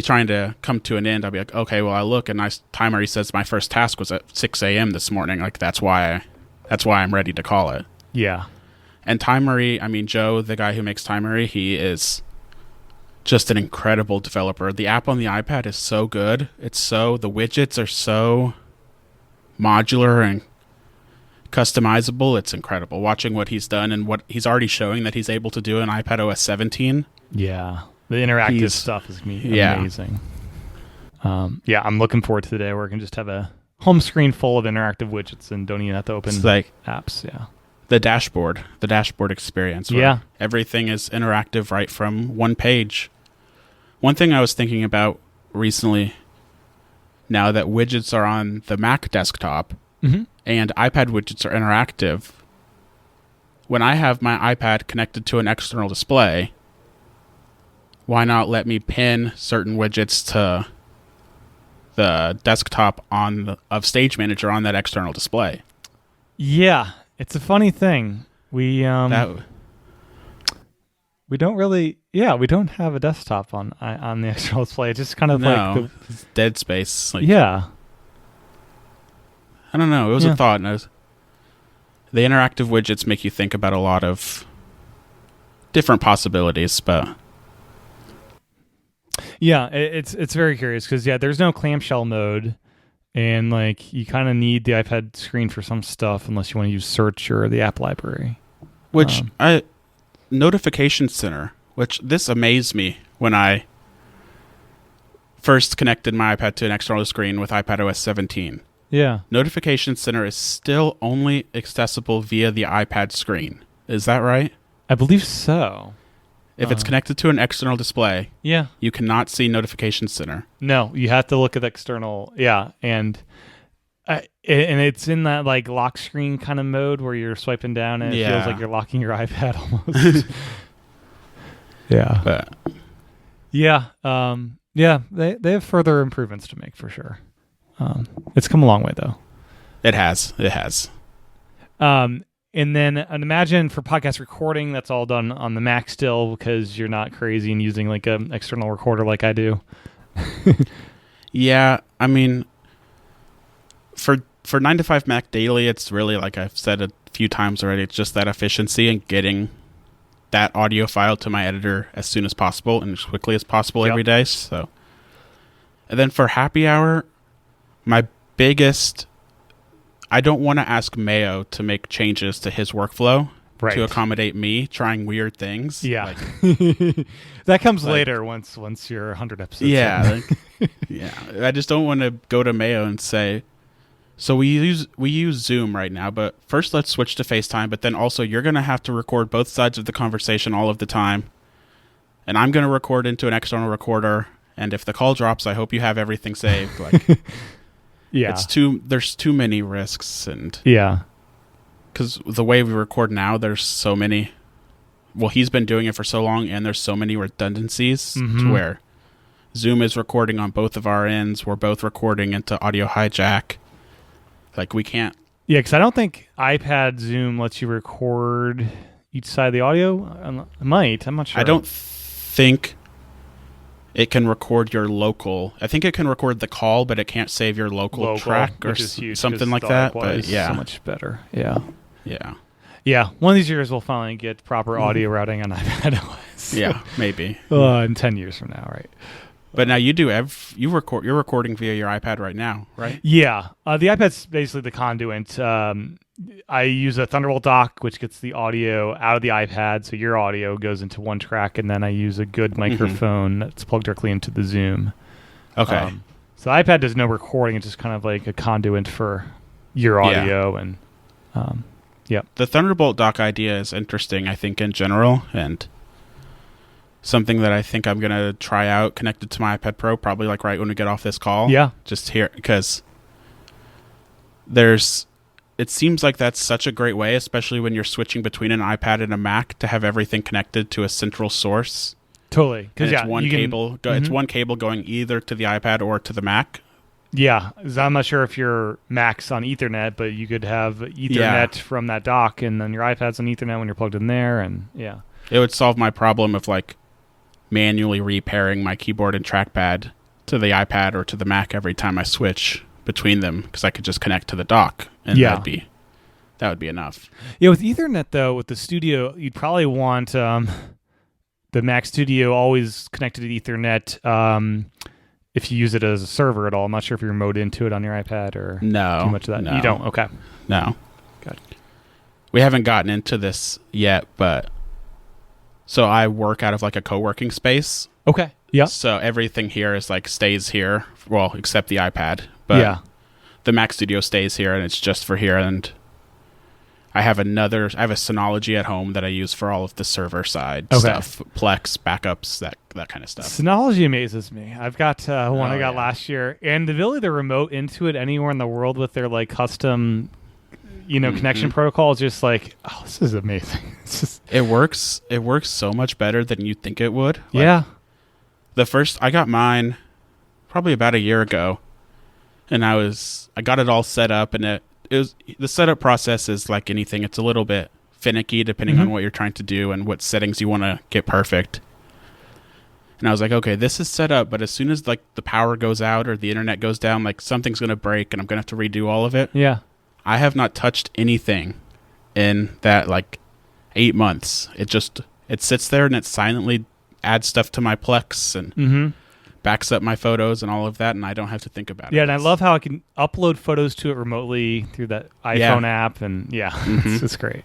trying to come to an end, I'll be like, okay, well I look and Timery says my first task was at 6 a.m. this morning. Like that's why I'm ready to call it. Yeah. And Timery, I mean, Joe, the guy who makes Timery, he is just an incredible developer. The app on the iPad is so good. The widgets are so modular and customizable. It's incredible. Watching what he's done and what he's already showing that he's able to do in iPadOS 17. Yeah. The interactive stuff is amazing. I'm looking forward to the day where I can just have a home screen full of interactive widgets and don't even have to open apps. Yeah. The dashboard experience. Where everything is interactive right from one page. One thing I was thinking about recently, now that widgets are on the Mac desktop and iPad widgets are interactive, when I have my iPad connected to an external display, why not let me pin certain widgets to the desktop of Stage Manager on that external display? Yeah. It's a funny thing. We don't really, we don't have a desktop on the external display. It's just kind of like it's dead space. Like, I don't know. It was a thought. And the interactive widgets make you think about a lot of different possibilities, but it's very curious because there's no clamshell mode. And like you kind of need the iPad screen for some stuff unless you want to use search or the app library. Which Notification Center, which this amazed me when I first connected my iPad to an external screen with iPadOS 17. Yeah. Notification Center is still only accessible via the iPad screen. Is that right? I believe so. If it's connected to an external display, you cannot see Notification Center. No, you have to look at the external. Yeah, and it's in that like lock screen kind of mode where you're swiping down and it feels like you're locking your iPad almost. They have further improvements to make for sure. It's come a long way though. It has. And then I'd imagine for podcast recording, that's all done on the Mac still because you're not crazy and using like an external recorder like I do. Yeah, I mean, for 9to5Mac Daily, it's really, like I've said a few times already, it's just that efficiency and getting that audio file to my editor as soon as possible and as quickly as possible every day. So, and then for happy hour, my biggest I don't want to ask Mayo to make changes to his workflow to accommodate me trying weird things. Yeah. That comes later once you're 100 episodes in. Yeah. I just don't want to go to Mayo and say, so we use Zoom right now, but first let's switch to FaceTime, but then also you're going to have to record both sides of the conversation all of the time. And I'm going to record into an external recorder, and if the call drops, I hope you have everything saved. Like, there's too many risks, and because the way we record now, there's so many. Well, he's been doing it for so long, and there's so many redundancies to where Zoom is recording on both of our ends. We're both recording into Audio Hijack. Like, we can't. Yeah, because I don't think iPad Zoom lets you record each side of the audio. It might. I'm not sure. I don't think it can record your local. I think it can record the call, but it can't save your local track or something like that. But so much better. Yeah. Yeah. One of these years we'll finally get proper audio routing on iPad OS. Yeah, maybe. In 10 years from now, right? But now you're recording via your iPad right now, right? Yeah. The iPad's basically the conduit. I use a Thunderbolt dock, which gets the audio out of the iPad, so your audio goes into one track, and then I use a good microphone that's plugged directly into the Zoom. Okay. So the iPad does no recording; it's just kind of like a conduit for your audio, and The Thunderbolt dock idea is interesting, I think, in general, and something that I think I'm gonna try out connected to my iPad Pro, probably like right when we get off this call. Yeah. Just here, because it seems like that's such a great way, especially when you're switching between an iPad and a Mac, to have everything connected to a central source. Totally, because it's one cable. It's one cable going either to the iPad or to the Mac. Yeah, I'm not sure if your Mac's on Ethernet, but you could have Ethernet from that dock, and then your iPad's on Ethernet when you're plugged in there, and it would solve my problem of like manually repairing my keyboard and trackpad to the iPad or to the Mac every time I switch between them, because I could just connect to the dock, and that would be enough. Yeah, with Ethernet though, with the Studio, you'd probably want the Mac Studio always connected to Ethernet. If you use it as a server at all, I'm not sure if you remote into it on your iPad or too much of that. No. You don't. Okay. No. Got it. We haven't gotten into this yet, but so I work out of like a co-working space. Okay. Yeah. So everything here is like stays here, well, except the iPad. But the Mac Studio stays here, and it's just for here. And I have a Synology at home that I use for all of the server side stuff, Plex, backups, that kind of stuff. Synology amazes me. I've got one I got last year, and the ability to remote into it anywhere in the world with their like custom, connection protocol is just like, oh, this is amazing. It's just it works so much better than you think it would. Like, I got mine probably about a year ago, and I got it all set up, and it was the setup process is like anything. It's a little bit finicky depending on what you're trying to do and what settings you want to get perfect. And I was like, okay, this is set up, but as soon as like the power goes out or the internet goes down, like something's going to break and I'm going to have to redo all of it. Yeah. I have not touched anything in that like 8 months. It sits there and it silently adds stuff to my Plex and backs up my photos and all of that, and I don't have to think about it. Yeah, and I love how I can upload photos to it remotely through that iPhone app, and it's great.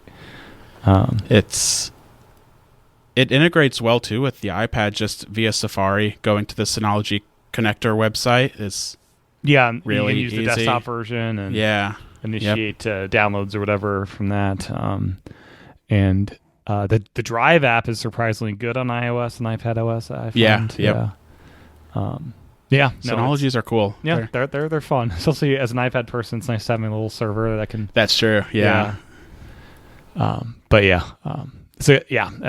It integrates well too with the iPad just via Safari. Going to the Synology connector website is really you can use the desktop version and initiate downloads or whatever from that. And the Drive app is surprisingly good on iOS and iPad OS. I find. Synologies are cool. Yeah, they're fun. Especially as an iPad person, it's nice having a little server that can. That's true. Yeah. That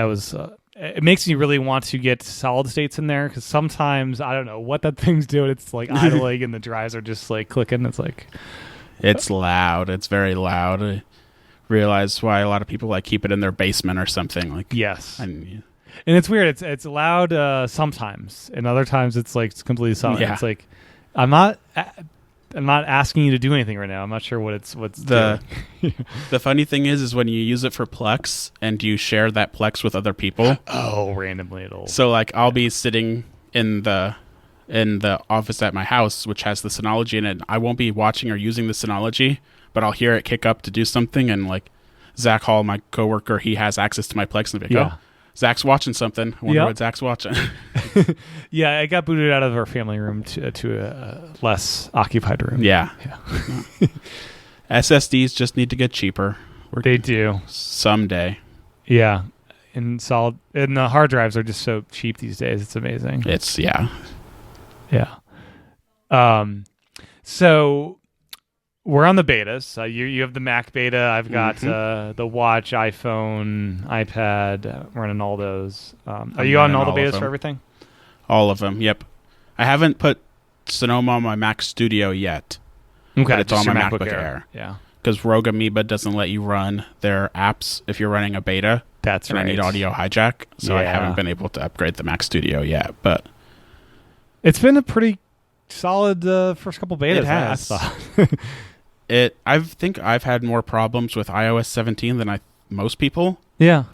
was. It makes me really want to get solid states in there because sometimes I don't know what that thing's doing. It's like idling and the drives are just like clicking. It's like. It's loud. It's very loud. I realize why a lot of people like keep it in their basement or something. Like yes. And it's weird. It's loud sometimes, and other times it's like it's completely silent. Yeah. It's like I'm not asking you to do anything right now. I'm not sure what's the the funny thing is when you use it for Plex and you share that Plex with other people. Oh, randomly it'll. So like I'll be sitting in the in the office at my house, which has the Synology in it. I won't be watching or using the Synology, but I'll hear it kick up to do something, and like Zach Hall, my coworker, he has access to my Plex, and be like, oh, Zach's watching something. I wonder what Zach's watching. Yeah, I got booted out of our family room to a less occupied room. Yeah. SSDs just need to get cheaper. They do. Someday. Yeah. And the hard drives are just so cheap these days. It's amazing. Yeah. So we're on the betas. You have the Mac beta. I've got the Watch, iPhone, iPad. Running all those. Are you on all the betas for everything? All of them. Yep. I haven't put Sonoma on my Mac Studio yet. Okay, but it's on my MacBook Air. Yeah. Because Rogue Amoeba doesn't let you run their apps if you're running a beta. That's right. I need audio hijack, so I haven't been able to upgrade the Mac Studio yet. But it's been a pretty solid first couple betas. It has. I thought. I think I've had more problems with iOS 17 than most people. Yeah.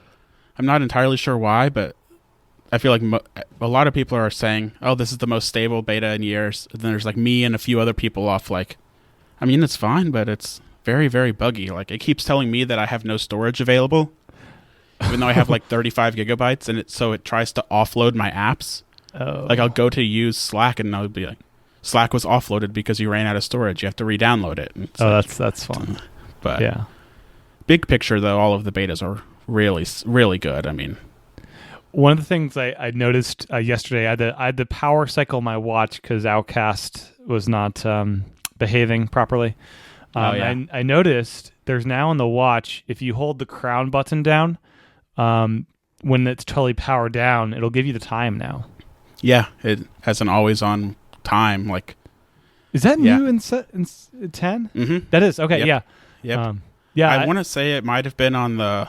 I'm not entirely sure why, but I feel like a lot of people are saying, "Oh, this is the most stable beta in years." And then there's like me and a few other people off. Like, I mean, it's fine, but it's very, very buggy. Like, it keeps telling me that I have no storage available, even though I have like 35 gigabytes, and it tries to offload my apps. Oh. Like, I'll go to use Slack, and I'll be like, Slack was offloaded because you ran out of storage. You have to re-download it. That's fun. But yeah, big picture though, all of the betas are really, really good. I mean, one of the things I noticed yesterday, I had to power cycle my watch because Outcast was not behaving properly. I noticed there's now on the watch, if you hold the crown button down, when it's totally powered down, it'll give you the time now. Yeah, it has an always-on time. Like, is that new in 10? Mm-hmm. That is okay. Yep. Yeah, yeah. I want to say it might have been on the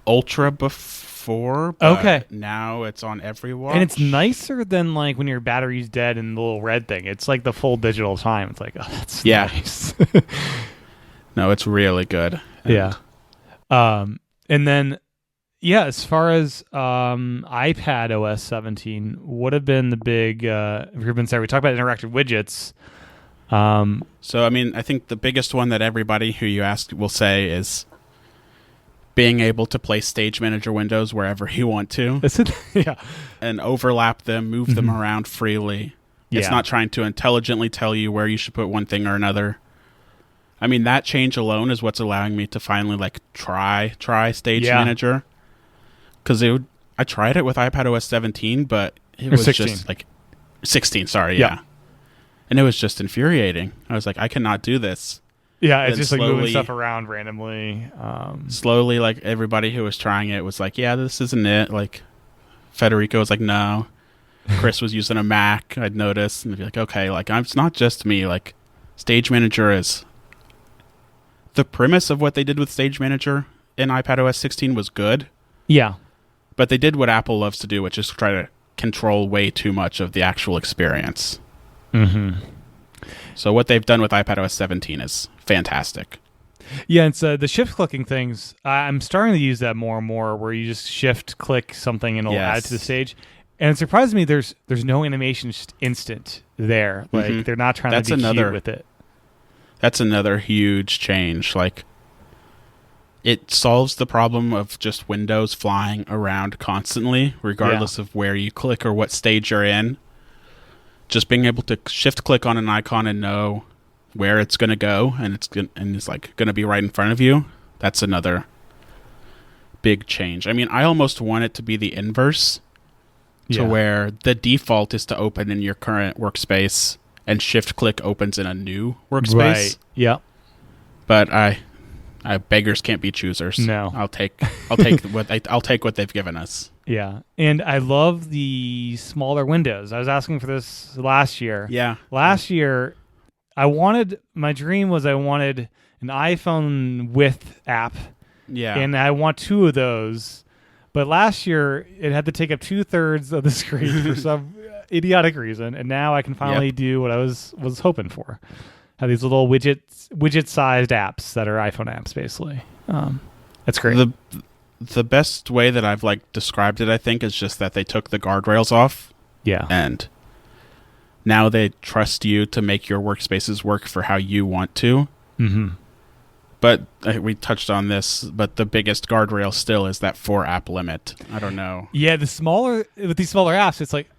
Ultra before, but now it's on every watch. And it's nicer than like when your battery's dead and the little red thing. It's like the full digital time. It's like, oh, that's nice. No, it's really good. And and then as far as iPad OS 17, what have been the big improvements there? We talked about interactive widgets. So, I mean, I think the biggest one that everybody who you ask will say is being able to place Stage Manager windows wherever you want to. And overlap them, move them around freely. It's not trying to intelligently tell you where you should put one thing or another. I mean, that change alone is what's allowing me to finally like try Stage Manager. Because I tried it with iPad OS 17, but it was 16. just like 16. Sorry, and it was just infuriating. I was like, I cannot do this. Yeah, it's just like moving stuff around randomly. Slowly, like everybody who was trying it was like, yeah, this isn't it. Like Federico was like, no. Chris was using a Mac, I'd noticed, and I'd be like, okay, like it's not just me. Like Stage Manager is the premise of what they did with Stage Manager in iPad OS 16 was good. Yeah. But they did what Apple loves to do, which is try to control way too much of the actual experience. Mm-hmm. So what they've done with iPad OS 17 is fantastic. Yeah, it's the shift-clicking things. I'm starting to use that more and more, where you just shift-click something and it'll add it to the stage. And it surprises me there's no animation instant there. Like, they're not trying to be cute with it. That's another huge change. Like, it solves the problem of just windows flying around constantly, regardless of where you click or what stage you're in. Just being able to shift click on an icon and know where it's going to go, and it's like going to be right in front of you. That's another big change. I mean, I almost want it to be the inverse, to where the default is to open in your current workspace and shift click opens in a new workspace. Right. Yeah. But I beggars can't be choosers. No. I'll take what they've given us. Yeah. And I love the smaller windows. I was asking for this last year. Yeah. Last year my dream was I wanted an iPhone with app. Yeah. And I want 2 of those. But last year it had to take up 2/3 of the screen for some idiotic reason. And now I can finally do what I was hoping for. Have these little widget-sized apps that are iPhone apps, basically. That's great. The best way that I've like described it, I think, is just that they took the guardrails off. Yeah. And now they trust you to make your workspaces work for how you want to. Mm-hmm. But we touched on this, but the biggest guardrail still is that 4-app limit. I don't know. Yeah, with these smaller apps, it's like,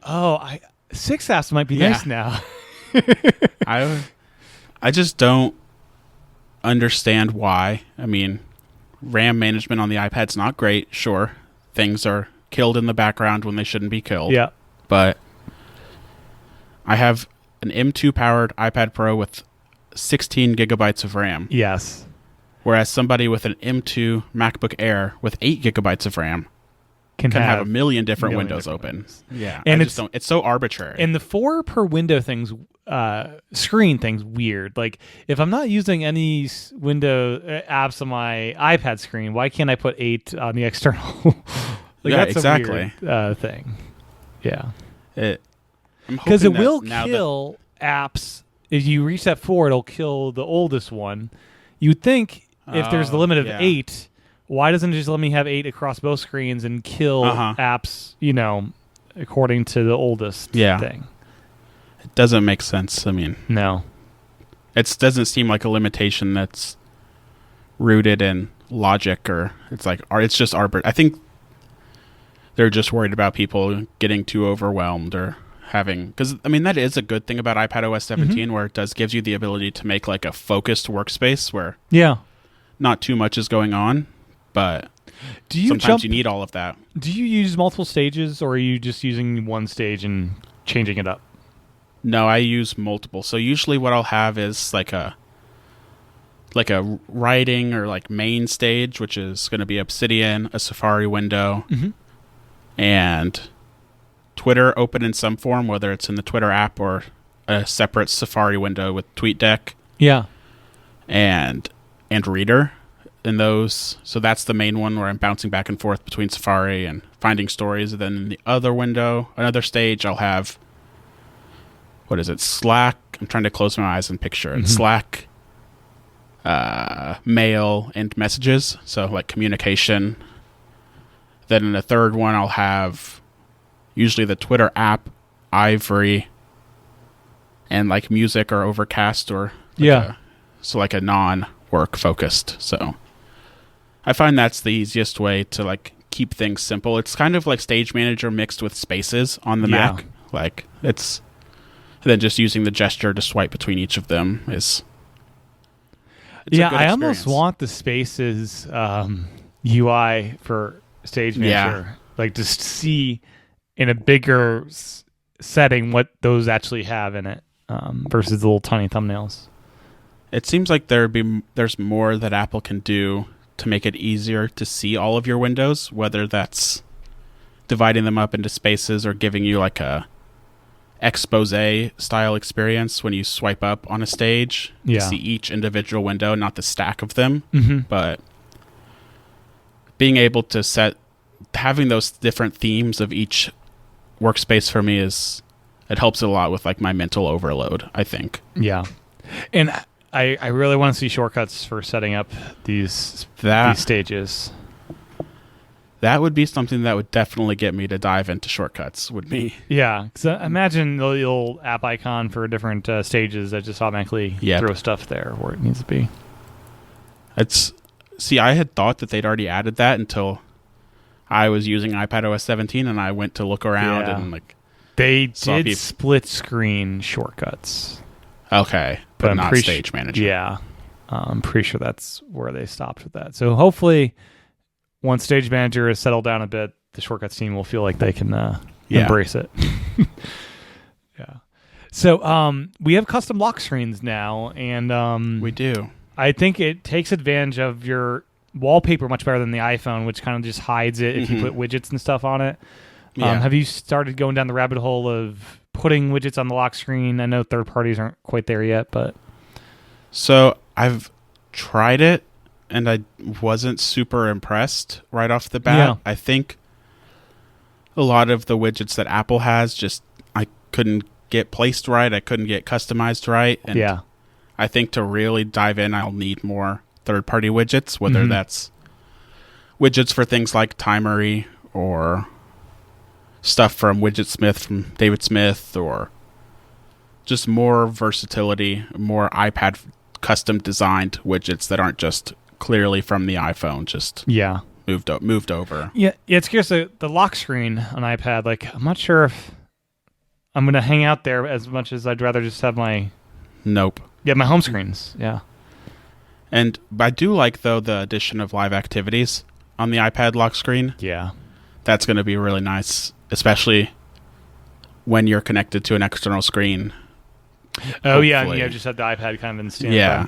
6 apps might be nice now. I just don't understand why. I mean, RAM management on the iPad's not great, sure. Things are killed in the background when they shouldn't be killed. Yeah. But I have an M2 powered iPad Pro with 16 gigabytes of RAM. Yes. Whereas somebody with an M2 MacBook Air with 8 gigabytes of RAM can have a million different windows open. Yeah. And it's so arbitrary. And the 4 per window screen thing's weird. Like, if I'm not using any window apps on my iPad screen, why can't I put 8 on the external? That's exactly. A weird thing. Yeah. Because it will kill apps. If you reach that 4, it'll kill the oldest one. You'd think if there's the limit of 8, why doesn't it just let me have 8 across both screens and kill apps, according to the oldest thing? It doesn't make sense. I mean, no. It doesn't seem like a limitation that's rooted in logic, or it's just arbitrary. I think they're just worried about people getting too overwhelmed or having, because I mean that is a good thing about iPadOS 17, where it gives you the ability to make like a focused workspace where not too much is going on, but sometimes you need all of that. Do you use multiple stages, or are you just using one stage and changing it up? No, I use multiple. So usually what I'll have is like a writing or like main stage, which is going to be Obsidian, a Safari window, and Twitter open in some form, whether it's in the Twitter app or a separate Safari window with TweetDeck. Yeah. And Reader in those. So that's the main one where I'm bouncing back and forth between Safari and finding stories. And then in the other window, another stage, I'll have, what is it? Slack. I'm trying to close my eyes and picture it. Slack, mail, and messages. So like communication. Then in the third one, I'll have usually the Twitter app, Ivory, and like music or Overcast, or like a non-work focused. So I find that's the easiest way to like keep things simple. It's kind of like Stage Manager mixed with Spaces on the Mac. Like it's then just using the gesture to swipe between each of them is. I almost want the Spaces UI for Stage Manager, like just see in a bigger setting what those actually have in it versus the little tiny thumbnails. It seems like there's more that Apple can do to make it easier to see all of your windows, whether that's dividing them up into spaces or giving you like a expose style experience when you swipe up on a stage to see each individual window, not the stack of them. But being able to having those different themes of each workspace for me it helps a lot with like my mental overload, I think. Yeah. And I really want to see shortcuts for setting up these stages. That would be something that would definitely get me to dive into shortcuts, would be. Yeah, because imagine the little app icon for different stages that just automatically throw stuff there where it needs to be. I had thought that they'd already added that until I was using iPadOS 17 and I went to look around and like they did split screen shortcuts. Okay, but not Stage Manager. Yeah, I'm pretty sure that's where they stopped with that. So hopefully, once Stage Manager is settled down a bit, the shortcuts team will feel like they can embrace it. So we have custom lock screens now, and we do. I think it takes advantage of your wallpaper much better than the iPhone, which kind of just hides it if you put widgets and stuff on it. Have you started going down the rabbit hole of putting widgets on the lock screen? I know third parties aren't quite there yet, but so I've tried it and I wasn't super impressed right off the bat. I think a lot of the widgets that Apple has I couldn't get placed right. I couldn't get customized right. And I think to really dive in, I'll need more third-party widgets, whether that's widgets for things like Timery or stuff from Widgetsmith from David Smith, or just more versatility, more iPad custom designed widgets that aren't just clearly from the iPhone, just moved over. Yeah, it's curious. The lock screen on iPad, like, I'm not sure if I'm going to hang out there as much as I'd rather just have my... Nope. Yeah, my home screens, yeah. And I do like, though, the addition of live activities on the iPad lock screen. Yeah. That's going to be really nice, especially when you're connected to an external screen. Oh, yeah, and you just have the iPad kind of in standby. Yeah.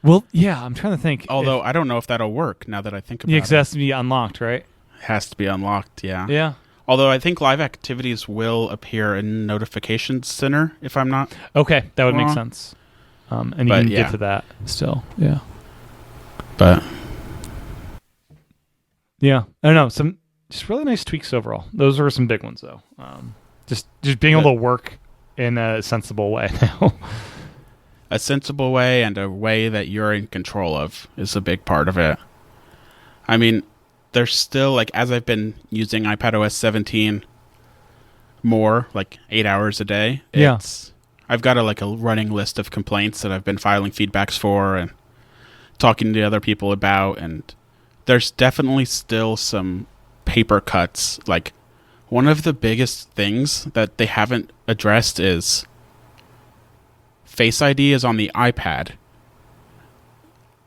Well, yeah, I'm trying to think. Although I don't know if that'll work now that I think about it. Yeah, because it has to be unlocked, right? It has to be unlocked, yeah. Yeah. Although I think live activities will appear in Notifications Center, if I'm not Okay, that would make sense. And you can get to that still, yeah. But... Yeah, I don't know. Some just really nice tweaks overall. Those are some big ones, though. Just being able to work in a sensible way now. A sensible way and a way that you're in control of is a big part of it. I mean, there's still, like, as I've been using iPadOS 17 more, like 8 hours a day, I've got a running list of complaints that I've been filing feedbacks for and talking to other people about, and there's definitely still some paper cuts. Like, one of the biggest things that they haven't addressed is Face ID is on the iPad.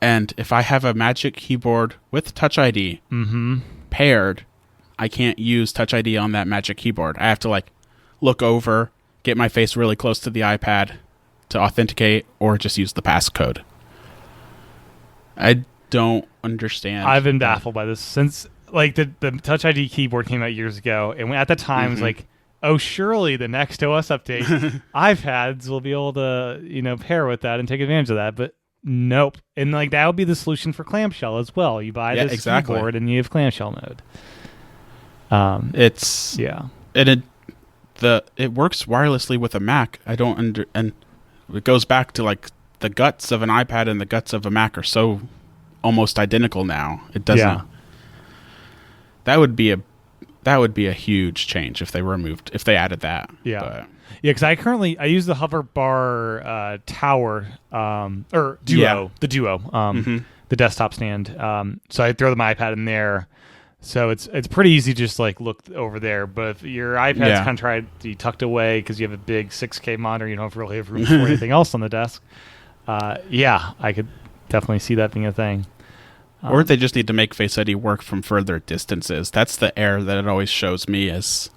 And if I have a Magic Keyboard with Touch ID paired, I can't use Touch ID on that Magic Keyboard. I have to, look over, get my face really close to the iPad to authenticate, or just use the passcode. I don't understand. I've been baffled by this since the Touch ID keyboard came out years ago, and at the time it was like, oh, surely the next OS update iPads will be able to pair with that and take advantage of that, but nope. And that would be the solution for clamshell as well. You buy this keyboard and you have clamshell mode. And it works wirelessly with a Mac. And it goes back to the guts of an iPad and the guts of a Mac are so almost identical now. It doesn't. Yeah. That would be a huge change if they added that. Yeah. But. Yeah, because I use the hover bar tower or Duo, the Duo, the desktop stand. So I throw my iPad in there. So it's pretty easy to just look over there. But if your iPad's kind of tried to be tucked away because you have a big 6K monitor, you don't really have room for anything else on the desk. I could definitely see that being a thing. Or they just need to make Face ID work from further distances. That's the error that it always shows me as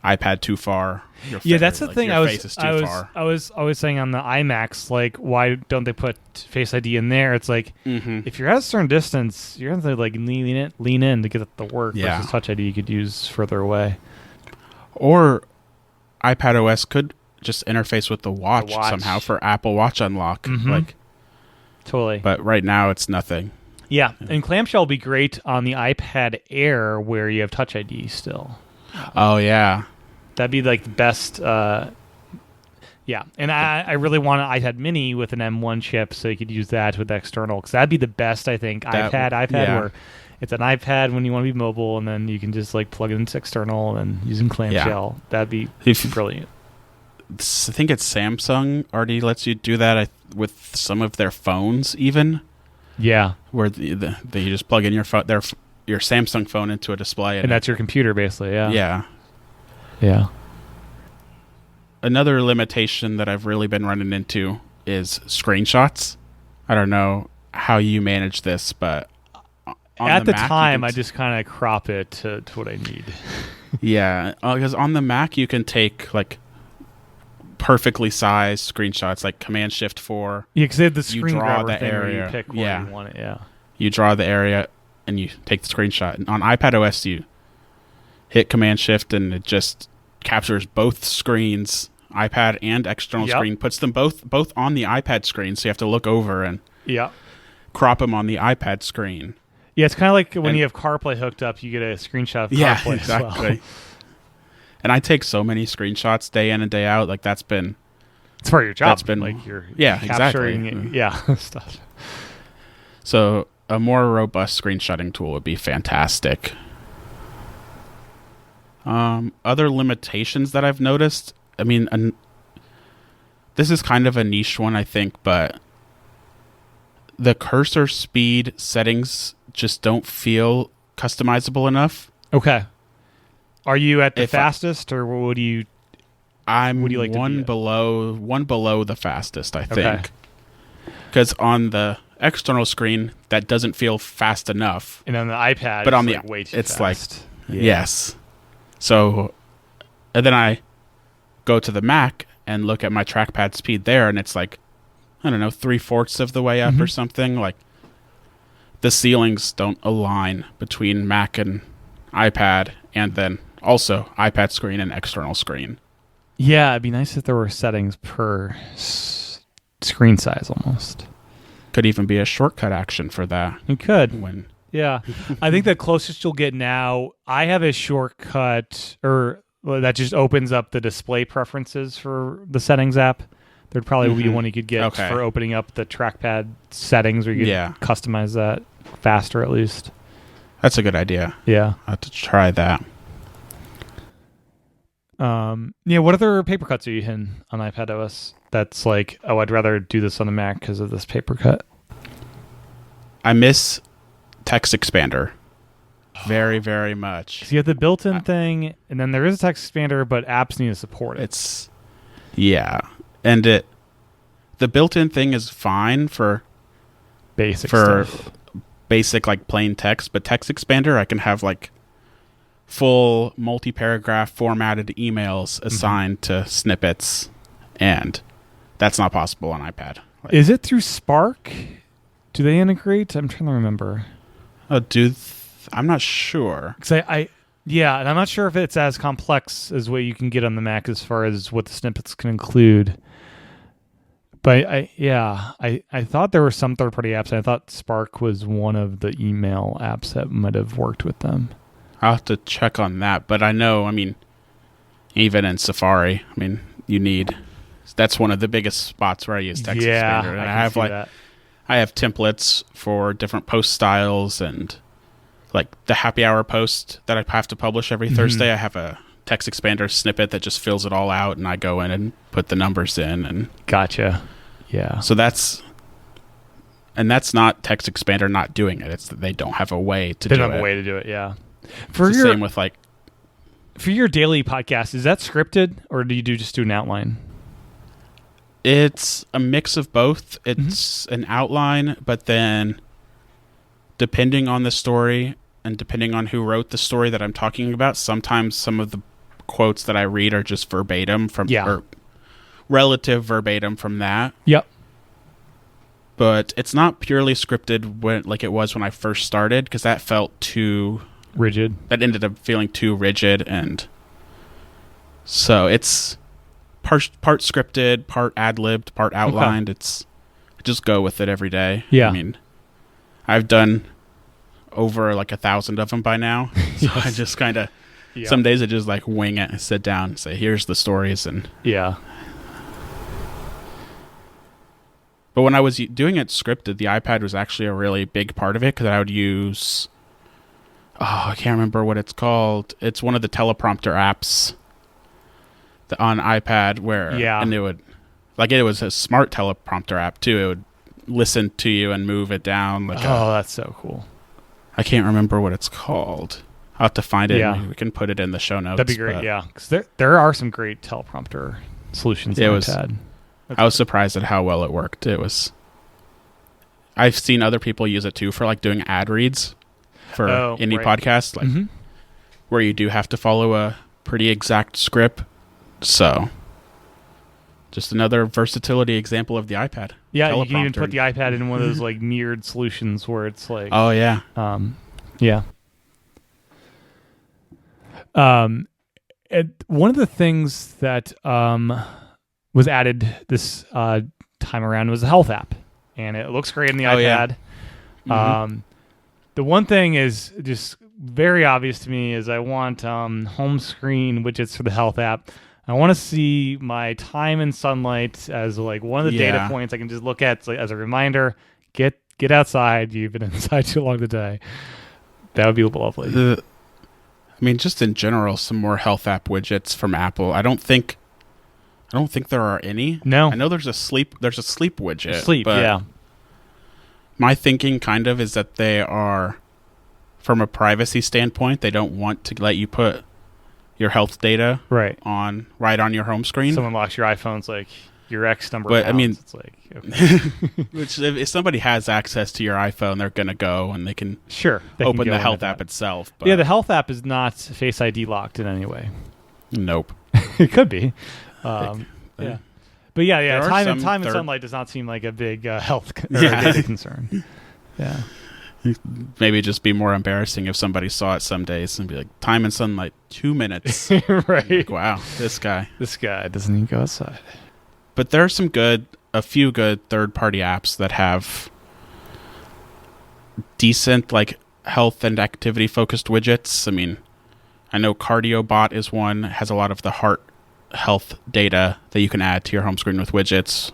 iPad too far. That's the thing. I was always saying on the iMacs, why don't they put Face ID in there? It's if you're at a certain distance, you're going to lean in to get it to work. Versus Touch ID you could use further away. Or iPadOS could just interface with the watch somehow for Apple Watch unlock. Totally. But right now it's nothing. Yeah, and clamshell will be great on the iPad Air where you have Touch ID still. Oh, yeah. That'd be the best. And I really want an iPad mini with an M1 chip so you could use that with external, because that'd be the best, I think, iPad where it's an iPad when you want to be mobile, and then you can just plug it into external and using clamshell. Yeah. That'd be brilliant. I think it's Samsung already lets you do that with some of their phones even. Yeah. Where you just plug in your Samsung phone into a display. And that's your computer, basically, yeah. Yeah. Yeah. Another limitation that I've really been running into is screenshots. I don't know how you manage this, but at the time, I just kind of crop it to what I need. Yeah, because on the Mac, you can take perfectly sized screenshots, Command-Shift-4. Yeah, because they have the screen grabber thing where you pick where you want it, yeah. You draw the area, and you take the screenshot. And on iPadOS, you hit Command-Shift, and it just captures both screens, iPad and external screen, puts them both on the iPad screen, so you have to look over and crop them on the iPad screen. Yeah, it's kind of when you have CarPlay hooked up, you get a screenshot of CarPlay exactly. as well. And I take so many screenshots day in and day out. It's part of your job. That's been you're capturing stuff. So a more robust screenshotting tool would be fantastic. Other limitations that I've noticed, I mean, this is kind of a niche one, I think, but the cursor speed settings just don't feel customizable enough. Okay. Are you at the fastest, or what do you? I'm what do you like one to be below the fastest, I think. Because on the external screen, that doesn't feel fast enough. And on the iPad, but on it's the way too it's fast. Yes. So, and then I go to the Mac and look at my trackpad speed there, and it's like, I don't know, 3/4 of the way up or something. Like, the ceilings don't align between Mac and iPad, and then also iPad screen and external screen. Yeah, it'd be nice if there were settings per screen size almost. Could even be a shortcut action for that. It could. Yeah. I think the closest you'll get now, I have a shortcut that just opens up the display preferences for the settings app. There'd probably be one you could get for opening up the trackpad settings, where you could customize that faster at least. That's a good idea. Yeah. I'll have to try that. What other Papercuts are you hitting on iPad OS that's like, oh, I'd rather do this on the Mac because of this Papercut? I miss Text Expander very, very much. So you have the built-in thing, and then there is a text expander, but apps need to support it. And the built-in thing is fine for basic stuff. Basic, like, plain text, but Text Expander, I can have like full multi-paragraph formatted emails assigned to snippets, and that's not possible on iPad. Like, is it through Spark? Do they integrate? I'm trying to remember. I'm not sure. And I'm not sure if it's as complex as what you can get on the Mac as far as what the snippets can include. But I thought there were some third-party apps. And I thought Spark was one of the email apps that might have worked with them. I'll have to check on that. But I know, I mean, even in Safari, I mean, that's one of the biggest spots where I use Text Expander. And I have templates for different post styles, and like the happy hour post that I have to publish every Thursday, I have a Text Expander snippet that just fills it all out, and I go in and put the numbers in. And gotcha. Yeah. So that's not Text Expander not doing it. It's that they don't have a way to do it. They don't have a way to do it, yeah. Same with like... For your daily podcast, is that scripted, or do you just do an outline? It's a mix of both. It's an outline, but then depending on the story and depending on who wrote the story that I'm talking about, sometimes some of the quotes that I read are just verbatim from, or relative verbatim from that. Yep. But it's not purely scripted like it was when I first started, because that felt too rigid. That ended up feeling too rigid, and so it's part scripted, part ad-libbed, part outlined. I just go with it every day. Yeah. I mean, I've done over like 1,000 of them by now. So I just kind of, some days I just like wing it and sit down and say, here's the stories. And but when I was doing it scripted, the iPad was actually a really big part of it, because I would use, I can't remember what it's called. It's one of the teleprompter apps on iPad and it was a smart teleprompter app too. It would listen to you and move it down. That's so cool. I can't remember what it's called. I'll have to find it. And we can put it in the show notes. That'd be great. Yeah, because there are some great teleprompter solutions on iPad. I was surprised at how well it worked. I've seen other people use it too for like doing ad reads for any podcast, like where you do have to follow a pretty exact script. So, just another versatility example of the iPad. Yeah, you can even put the iPad in one of those like mirrored solutions where it's like, one of the things that was added this time around was a health app, and it looks great in the iPad. The one thing is just very obvious to me is I want home screen widgets for the health app. I want to see my time in sunlight as like one of the data points I can just look at as a reminder. Get outside. You've been inside too long today. That would be lovely. I mean, just in general, some more health app widgets from Apple. I don't think I don't think there are any. No. I know there's a sleep widget. Sleep, but yeah. My thinking kind of is that they are, from a privacy standpoint, they don't want to let you put your health data right on your home screen. Someone locks your iPhone's like your X number. But of pounds. I mean, it's like okay. which if somebody has access to your iPhone, they're gonna go and they can open the health app itself. But yeah, the health app is not Face ID locked in any way. Nope. It could be. Yeah. But yeah. Time and sunlight does not seem like a big health data concern. Yeah. Maybe just be more embarrassing if somebody saw it some days and be like, time and sunlight, 2 minutes. Right. Like, wow, this guy doesn't even go outside. But there are a few good third-party apps that have decent like health and activity-focused widgets. I mean, I know CardioBot is one, has a lot of the heart health data that you can add to your home screen with widgets.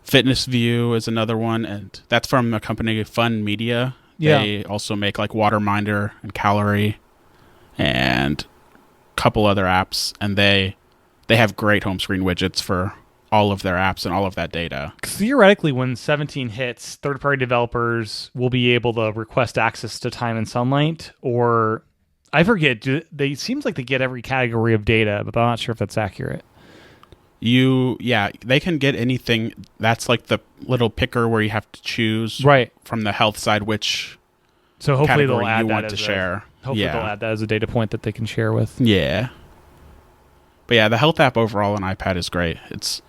Fitness View is another one, and that's from the company Fun Media. Yeah. They also make like Waterminder and Calorie and a couple other apps, and they have great home screen widgets for all of their apps and all of that data. Theoretically, when 17 hits, third-party developers will be able to request access to Time and Sunlight, or I forget. It seems like they get every category of data, but I'm not sure if that's accurate. They can get anything. That's like the little picker where you have to choose from the health side which so hopefully category they'll add you that want to share. Hopefully they'll add that as a data point that they can share with. Yeah. But yeah, the health app overall on iPad is great. It's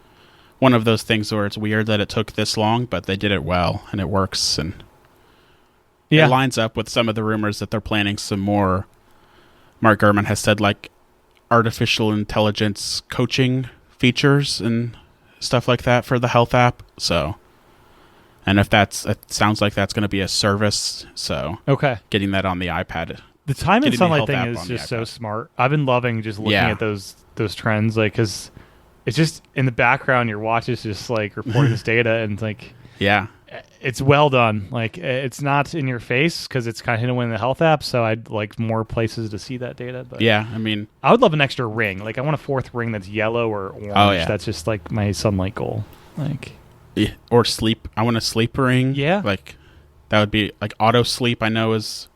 one of those things where it's weird that it took this long, but they did it well and it works, and it lines up with some of the rumors that they're planning some more. Mark Gurman has said like artificial intelligence coaching features and stuff like that for the health app. So, and if it sounds like that's going to be a service. So, getting that on the iPad. The Time and Sunlight thing is just so smart. I've been loving just looking at those trends, like, because it's just in the background. Your watch is just like reporting this data, and like, it's well done. Like, it's not in your face because it's kind of hidden in the health app. So I'd like more places to see that data. But yeah, I mean, I would love an extra ring. Like, I want a fourth ring that's yellow or orange. Oh, yeah. That's just like my sunlight goal. Like, or sleep. I want a sleep ring. Yeah, like that would be like auto sleep. I know is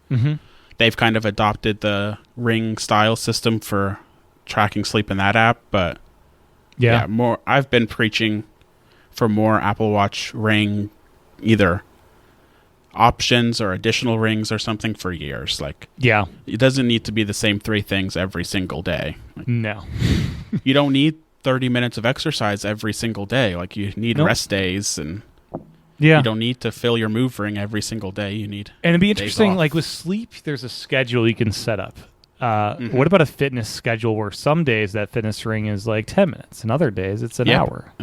they've kind of adopted the ring style system for tracking sleep in that app. But yeah, more. I've been preaching for more Apple Watch ring, either options or additional rings or something for years. Like, it doesn't need to be the same 3 things every single day. Like, no. You don't need 30 minutes of exercise every single day. Like, you need rest days, and you don't need to fill your move ring every single day. You need And it'd be interesting, like with sleep, there's a schedule you can set up. What about a fitness schedule where some days that fitness ring is like 10 minutes and other days it's an hour?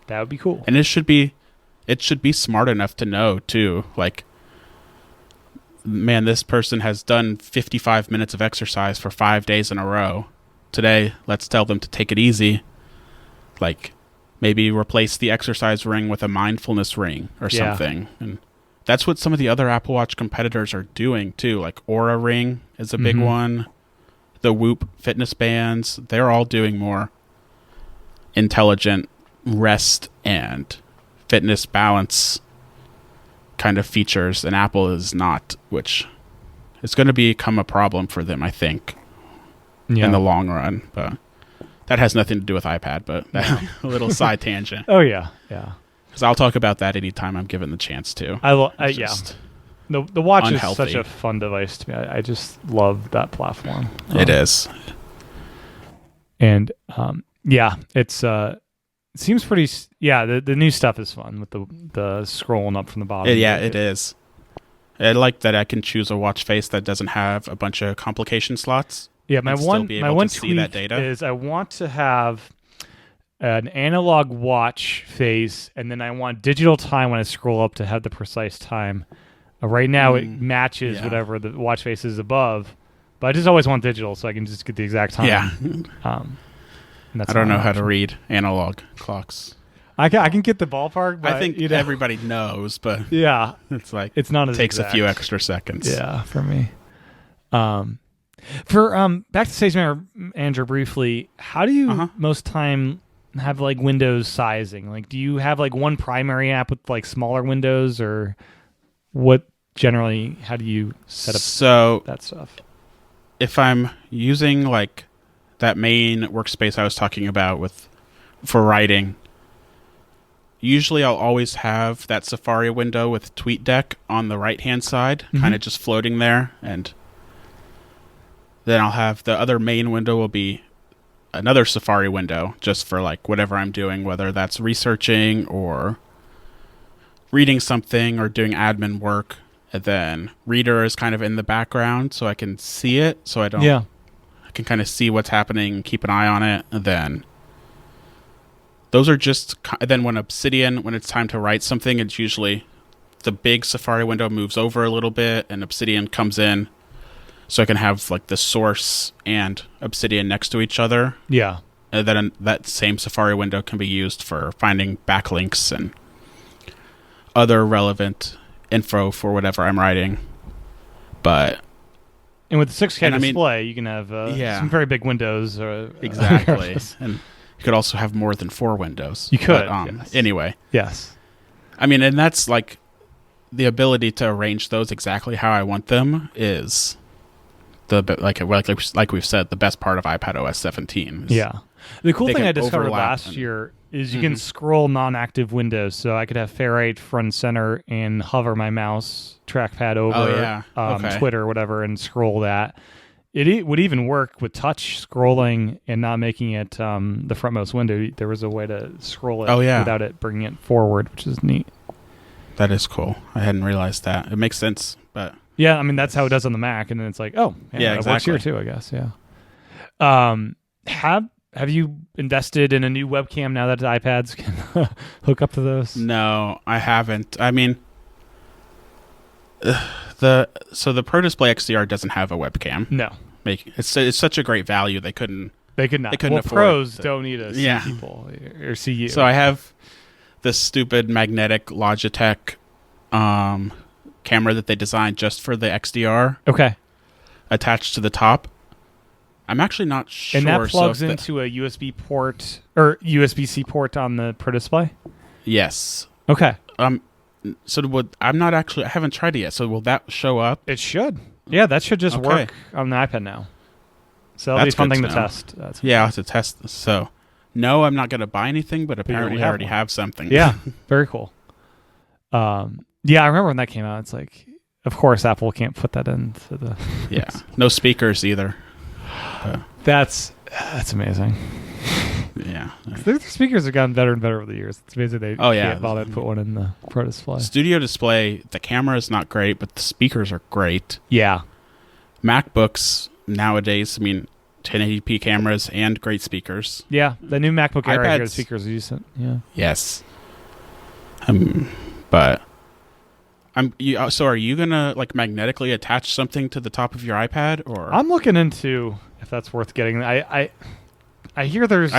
That would be cool. And it should be smart enough to know too, like, man, this person has done 55 minutes of exercise for 5 days in a row. Today, let's tell them to take it easy. Like, maybe replace the exercise ring with a mindfulness ring or something. And that's what some of the other Apple Watch competitors are doing too. Like Aura Ring is a big one. The Whoop fitness bands, they're all doing more intelligent rest and fitness balance kind of features, and Apple is not, which is going to become a problem for them, I think, in the long run. But that has nothing to do with iPad, but a little side tangent. Oh, yeah. Because I'll talk about that anytime I'm given the chance to. The watch is such a fun device to me. I just love that platform. It is. And, it's... It seems pretty... the new stuff is fun with the scrolling up from the bottom. It is. I like that I can choose a watch face that doesn't have a bunch of complication slots. Yeah, my one tweak is I want to have an analog watch face, and then I want digital time when I scroll up to have the precise time. Right now, it matches whatever the watch face is above, but I just always want digital so I can just get the exact time. Yeah. I don't know how to read analog clocks. I can get the ballpark, but I think everybody knows, but it's like it's not as takes exact. A few extra seconds. Yeah, for me. For back to Stage Manager briefly, how do you most time have like Windows sizing? Like, do you have like one primary app with like smaller windows, or what? Generally, how do you set up that stuff? If I'm using like that main workspace I was talking about for writing, usually I'll always have that Safari window with TweetDeck on the right-hand side, kind of just floating there, and then I'll have the other main window will be another Safari window just for like whatever I'm doing, whether that's researching or reading something or doing admin work. And then Reader is kind of in the background so I can see it, so I can kind of see what's happening, keep an eye on it. And then those are just, then when it's time to write something, it's usually the big Safari window moves over a little bit and Obsidian comes in, so I can have like the source and Obsidian next to each other. Yeah. And then that same Safari window can be used for finding backlinks and other relevant info for whatever I'm writing. And with the 6K display, you can have some very big windows. Exactly. And you could also have more than 4 windows. You could. Yes. Anyway. Yes. I mean, and that's like the ability to arrange those exactly how I want them is like we've said, the best part of iPadOS 17. Yeah. The cool thing I discovered last year is you can scroll non-active windows. So I could have Ferrite front and center and hover my mouse trackpad over Twitter or whatever and scroll that. It would even work with touch scrolling and not making it the frontmost window. There was a way to scroll it without it bringing it forward, which is neat. That is cool. I hadn't realized that. It makes sense, but... Yeah, I mean, that's how it does on the Mac, and then it's like, it works here too, I guess, Have you invested in a new webcam now that the iPads can hook up to those? No, I haven't. I mean, the Pro Display XDR doesn't have a webcam. No. It's such a great value, they could not. They couldn't afford pros don't need to see people or see you. So I have this stupid magnetic Logitech camera that they designed just for the XDR. Okay. Attached to the top. I'm actually not sure. And that plugs into a USB port or USB-C port on the Pro Display? Yes. Okay. So I haven't tried it yet. So will that show up? It should. Yeah, that should just work on the iPad now. So that'll be a fun thing to test. I'll have to test this. So, no, I'm not going to buy anything, but apparently I already have something. Yeah, very cool. Yeah, I remember when that came out. It's like, of course, Apple can't put that into the... Yeah, no speakers either. That's amazing. Yeah. The speakers have gotten better and better over the years. It's amazing they can't bother to put one in the Pro Display. Studio Display, the camera is not great, but the speakers are great. Yeah. MacBooks nowadays, I mean, 1080p cameras and great speakers. Yeah, the new MacBook Air the speakers are decent. Yeah. Yes. But so are you gonna like magnetically attach something to the top of your iPad, or? I'm looking into if that's worth getting. I hear there's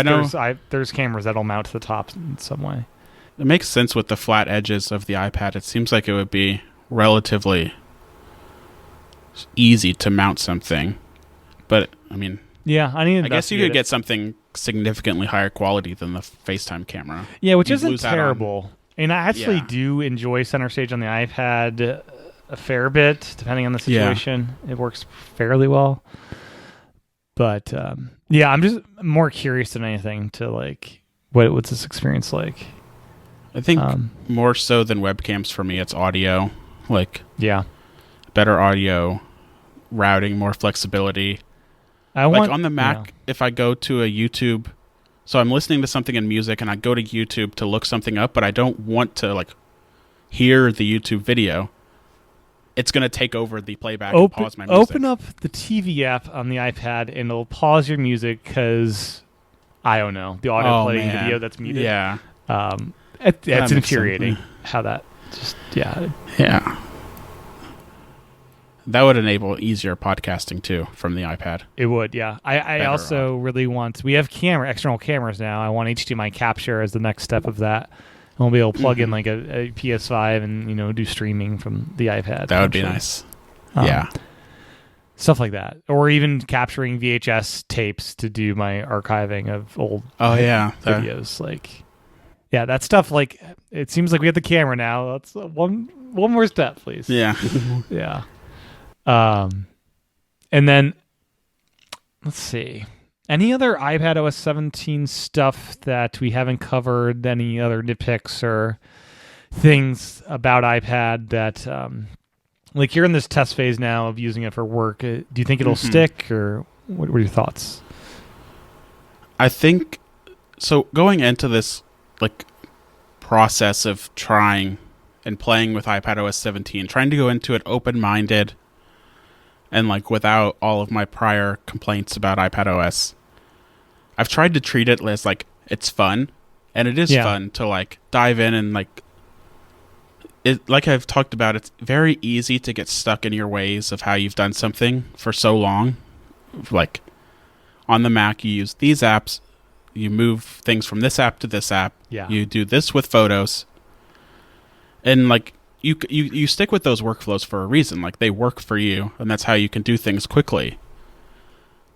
cameras that'll mount to the top in some way. It makes sense with the flat edges of the iPad. It seems like it would be relatively easy to mount something, but I mean, yeah, I guess you could get something significantly higher quality than the FaceTime camera. Yeah, which isn't terrible. And I actually do enjoy Center Stage on the iPad a fair bit, depending on the situation. Yeah. It works fairly well. But, I'm just more curious than anything to, like, what's this experience like? I think more so than webcams for me, it's audio. Like, better audio, routing, more flexibility. On the Mac, if I go to a YouTube... So I'm listening to something in music, and I go to YouTube to look something up, but I don't want to like hear the YouTube video. It's going to take over the playback and pause my music. Open up the TV app on the iPad, and it'll pause your music because, I don't know, the auto-playing video that's muted. Yeah. It's infuriating how that just, Yeah. That would enable easier podcasting, too, from the iPad. It would, yeah. I also really want... We have external cameras now. I want HDMI capture as the next step of that. And we'll be able to plug in like a PS5 and, do streaming from the iPad. That would be nice. Yeah. stuff like that, or even capturing VHS tapes to do my archiving of old videos. Like, yeah, that stuff. Like, it seems like we have the camera now. That's one more step, please. Yeah. Yeah. And then let's see. Any other iPad OS 17 stuff that we haven't covered? Any other nitpicks or things about iPad that, like, you're in this test phase now of using it for work. Do you think it'll stick, or what are your thoughts? I think so. Going into this like process of trying and playing with iPad OS 17, trying to go into it open-minded and like without all of my prior complaints about iPad OS, I've tried to treat it as like it's fun, and it is fun to like dive in and like it. Like I've talked about, it's very easy to get stuck in your ways of how you've done something for so long. Like on the Mac, you use these apps, you move things from this app to this app. Yeah. You do this with photos, and like you stick with those workflows for a reason. Like they work for you, and that's how you can do things quickly.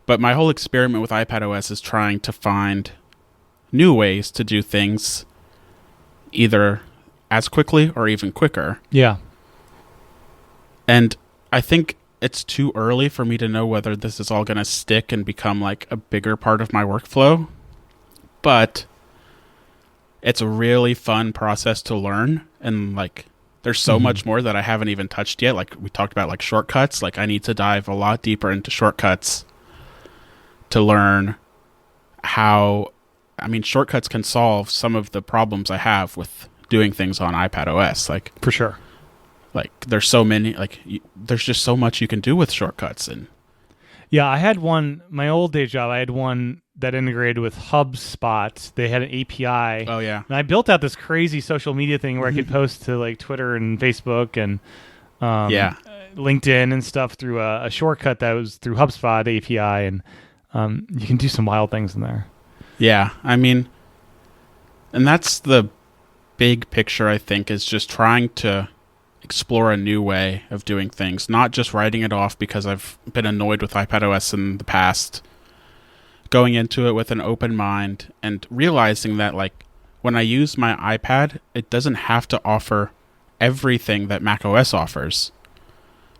But my whole experiment with iPad OS is trying to find new ways to do things either as quickly or even quicker. Yeah. And I think it's too early for me to know whether this is all going to stick and become like a bigger part of my workflow. But it's a really fun process to learn, and like there's so much more that I haven't even touched yet. Like we talked about like shortcuts. Like I need to dive a lot deeper into shortcuts to learn how, I mean, shortcuts can solve some of the problems I have with doing things on iPad OS. Like for sure. Like there's so many, like there's just so much you can do with shortcuts. And yeah, I had one, my old day job, I had one that integrated with HubSpot. They had an API. Oh yeah. And I built out this crazy social media thing where I could post to like Twitter and Facebook and LinkedIn and stuff through a shortcut that was through HubSpot API, and you can do some wild things in there. Yeah, I mean, and that's the big picture, I think, is just trying to explore a new way of doing things, not just writing it off because I've been annoyed with iPad OS in the past. Going into it with an open mind and realizing that, like, when I use my iPad, it doesn't have to offer everything that Mac OS offers,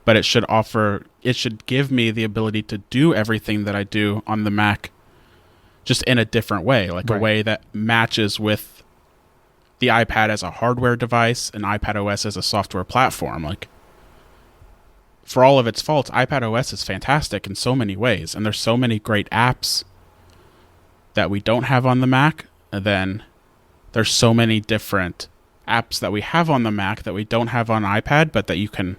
but it should give me the ability to do everything that I do on the Mac just in a different way, like a way that matches with the iPad as a hardware device and iPad OS as a software platform. Like, for all of its faults, iPad OS is fantastic in so many ways, and there's so many great apps that we don't have on the Mac, and then there's so many different apps that we have on the Mac that we don't have on iPad, but that you can,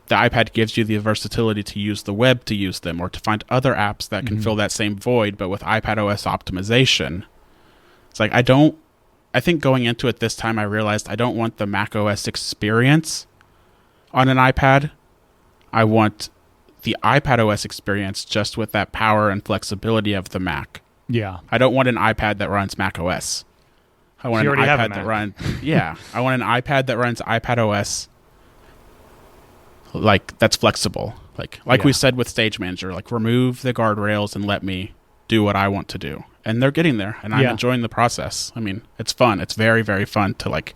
the iPad gives you the versatility to use the web to use them, or to find other apps that can fill that same void, but with iPad OS optimization. It's like, I think going into it this time, I realized I don't want the Mac OS experience on an iPad. I want the iPad OS experience just with that power and flexibility of the Mac. Yeah. I don't want an iPad that runs Mac OS. I want an iPad that runs... Yeah. I want an iPad that runs iPad OS, like, that's flexible. Like we said with Stage Manager, like, remove the guardrails and let me do what I want to do. And they're getting there, and I'm enjoying the process. I mean, it's fun. It's very, very fun to, like,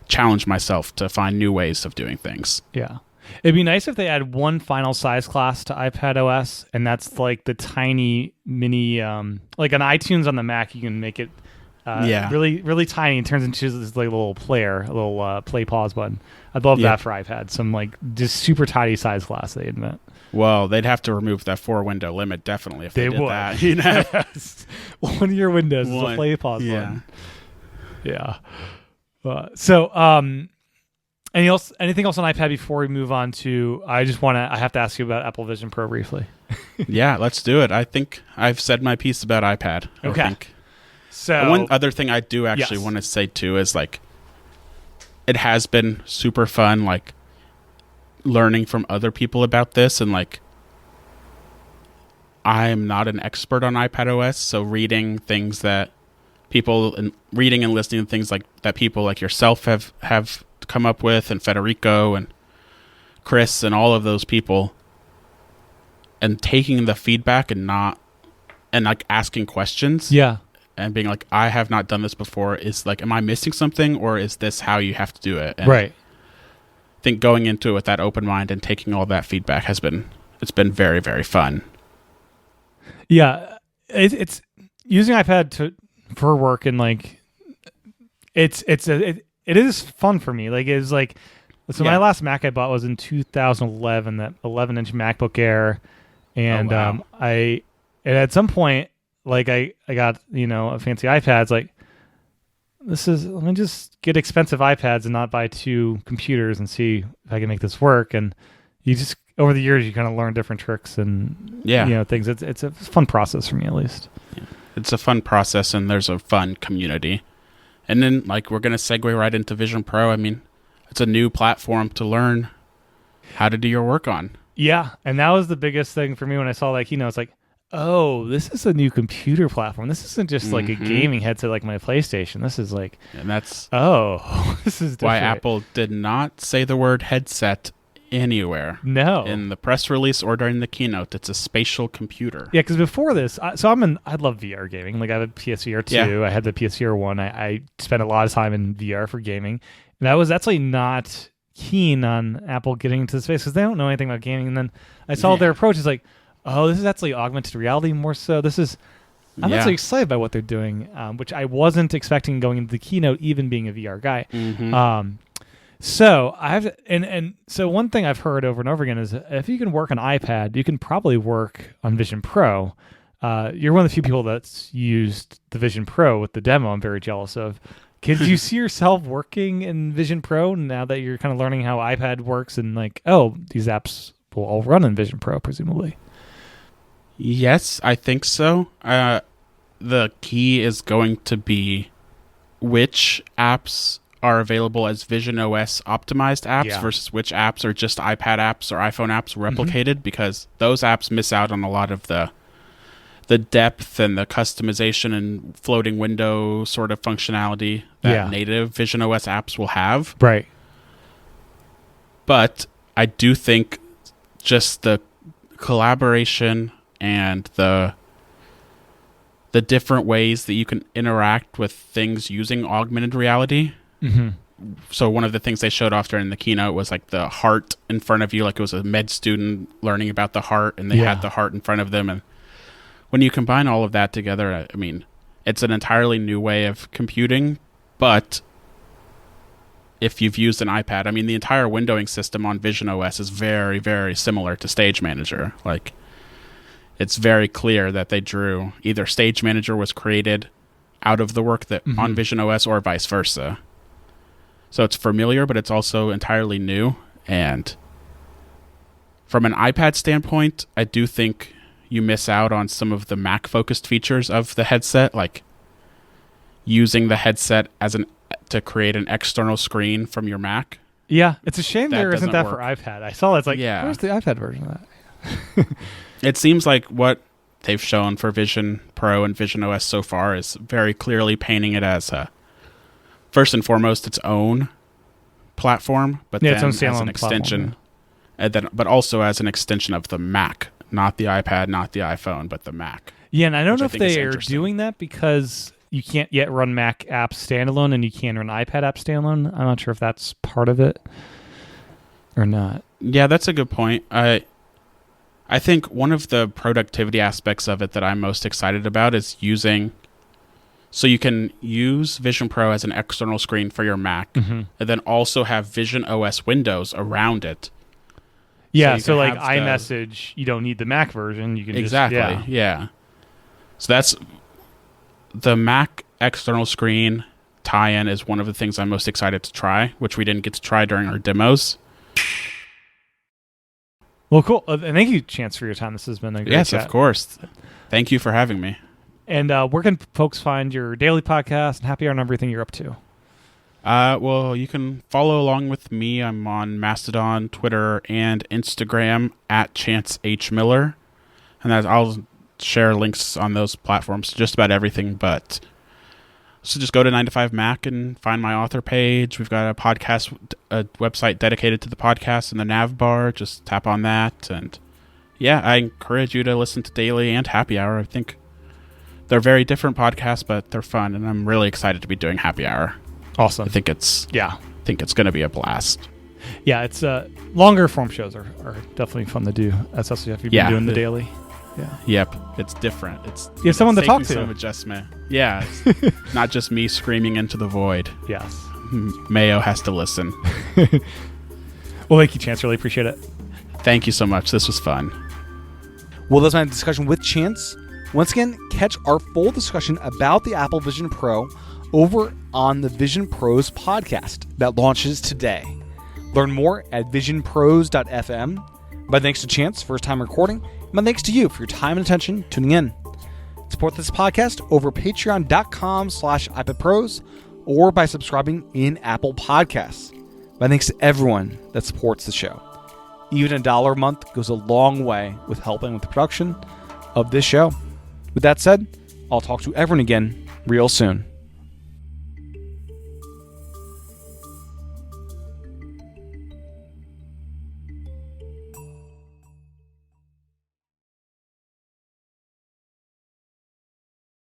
challenge myself to find new ways of doing things. Yeah. It'd be nice if they add one final size class to iPad OS, and that's like the tiny mini, like on iTunes on the Mac, you can make it really, really tiny. It turns into this like little player, a little play pause button. I'd love that for iPad. Some like just super tiny size class they invent. Well, they'd have to remove that 4-window limit definitely if they did that. You know? Yes. One of your windows is a play pause button. Yeah. Anything else on iPad before we move on to? I have to ask you about Apple Vision Pro briefly. Yeah, let's do it. I think I've said my piece about iPad. Okay. I think. So one other thing I do actually want to say too is, like, it has been super fun, like, learning from other people about this, and like, I am not an expert on iPad OS, so reading things that people and reading and listening to things like that people like yourself have come up with, and Federico and Chris and all of those people, and taking the feedback and like asking questions. Yeah. And being like, I have not done this before. Is like, am I missing something, or is this how you have to do it? And right. I think going into it with that open mind and taking all that feedback it's been very, very fun. Yeah, it's using iPad for work, and like it is fun for me. Like it's like, so my last Mac I bought was in 2011, that 11-inch MacBook Air, and and at some point, like I got, a fancy iPad. It's like, let me just get expensive iPads and not buy two computers and see if I can make this work. And you just, over the years, you kind of learn different tricks and things. It's a fun process for me, at least. Yeah. It's a fun process, and there's a fun community. And then, like, we're going to segue right into Vision Pro. I mean, it's a new platform to learn how to do your work on. Yeah, and that was the biggest thing for me when I saw that keynote. It's like, oh, this is a new computer platform. This isn't just like a gaming headset like my PlayStation. This is like... And that's... Oh, this is different. Why Apple did not say the word headset anywhere. No. In the press release or during the keynote. It's a spatial computer. Yeah, because before this... I love VR gaming. Like, I have a PSVR 2. Yeah. I had the PSVR 1. I spent a lot of time in VR for gaming. And I was actually not keen on Apple getting into the space because they don't know anything about gaming. And then I saw their approach is like, oh, this is actually augmented reality more so. I'm actually excited by what they're doing, which I wasn't expecting going into the keynote, even being a VR guy. So so one thing I've heard over and over again is if you can work on iPad, you can probably work on Vision Pro. You're one of the few people that's used the Vision Pro with the demo. I'm very jealous of. Could you see yourself working in Vision Pro now that you're kind of learning how iPad works and like, oh, these apps will all run in Vision Pro, presumably? Yes, I think so. The key is going to be which apps are available as Vision OS optimized apps versus which apps are just iPad apps or iPhone apps replicated, because those apps miss out on a lot of the depth and the customization and floating window sort of functionality that native Vision OS apps will have. Right. But I do think just the collaboration and the different ways that you can interact with things using augmented reality. So one of the things they showed off during the keynote was like the heart in front of you, like it was a med student learning about the heart, and they had the heart in front of them. And when you combine all of that together, I mean, it's an entirely new way of computing. But if you've used an iPad, I mean, the entire windowing system on Vision OS is very, very similar to Stage Manager. Like, it's very clear that they drew either Stage Manager was created out of the work that on Vision OS or vice versa. So it's familiar, but it's also entirely new. And from an iPad standpoint, I do think you miss out on some of the Mac-focused features of the headset, like using the headset to create an external screen from your Mac. Yeah, it's a shame there isn't that for iPad. I saw it's like, yeah. Where's the iPad version of that? It seems like what they've shown for Vision Pro and Vision OS so far is very clearly painting it as first and foremost its own platform, but then as an extension, but also as an extension of the Mac, not the iPad, not the iPhone, but the Mac. Yeah, and I don't know if they are doing that because you can't yet run Mac apps standalone and you can run iPad apps standalone. I'm not sure if that's part of it or not. Yeah, that's a good point. I think one of the productivity aspects of it that I'm most excited about is so you can use Vision Pro as an external screen for your Mac, and then also have Vision OS windows around it. Yeah, so like iMessage, you don't need the Mac version. You can yeah. So that's the Mac external screen tie-in is one of the things I'm most excited to try, which we didn't get to try during our demos. Well, cool. And thank you, Chance, for your time. This has been a great chat. Yes, of course. Thank you for having me. And where can folks find your daily podcast and happy hour and everything you're up to? Well, you can follow along with me. I'm on Mastodon, Twitter, and Instagram at Chance H. Miller. And I'll share links on those platforms to just about everything. But so just go to 9to5Mac and find my author page. We've got a website dedicated to the podcast in the nav bar. Just tap on that and yeah, I encourage you to listen to Daily and Happy Hour. I think they're very different podcasts, but they're fun, and I'm really excited to be doing Happy Hour. Awesome. I think it's going to be a blast. Yeah, it's longer form shows are definitely fun to do, especially if you've been doing the Daily. Yeah. Yep, it's different. You have someone to talk to. Some adjustment. Yeah, it's not just me screaming into the void. Yes. Mayo has to listen. Well, thank you, Chance. Really appreciate it. Thank you so much. This was fun. Well, that's my discussion with Chance. Once again, catch our full discussion about the Apple Vision Pro over on the Vision Pros podcast that launches today. Learn more at visionpros.fm. My thanks to Chance for his time recording. My thanks to you for your time and attention tuning in. Support this podcast over patreon.com/iPadPros or by subscribing in Apple Podcasts. My thanks to everyone that supports the show. Even $1 a month goes a long way with helping with the production of this show. With that said, I'll talk to everyone again real soon.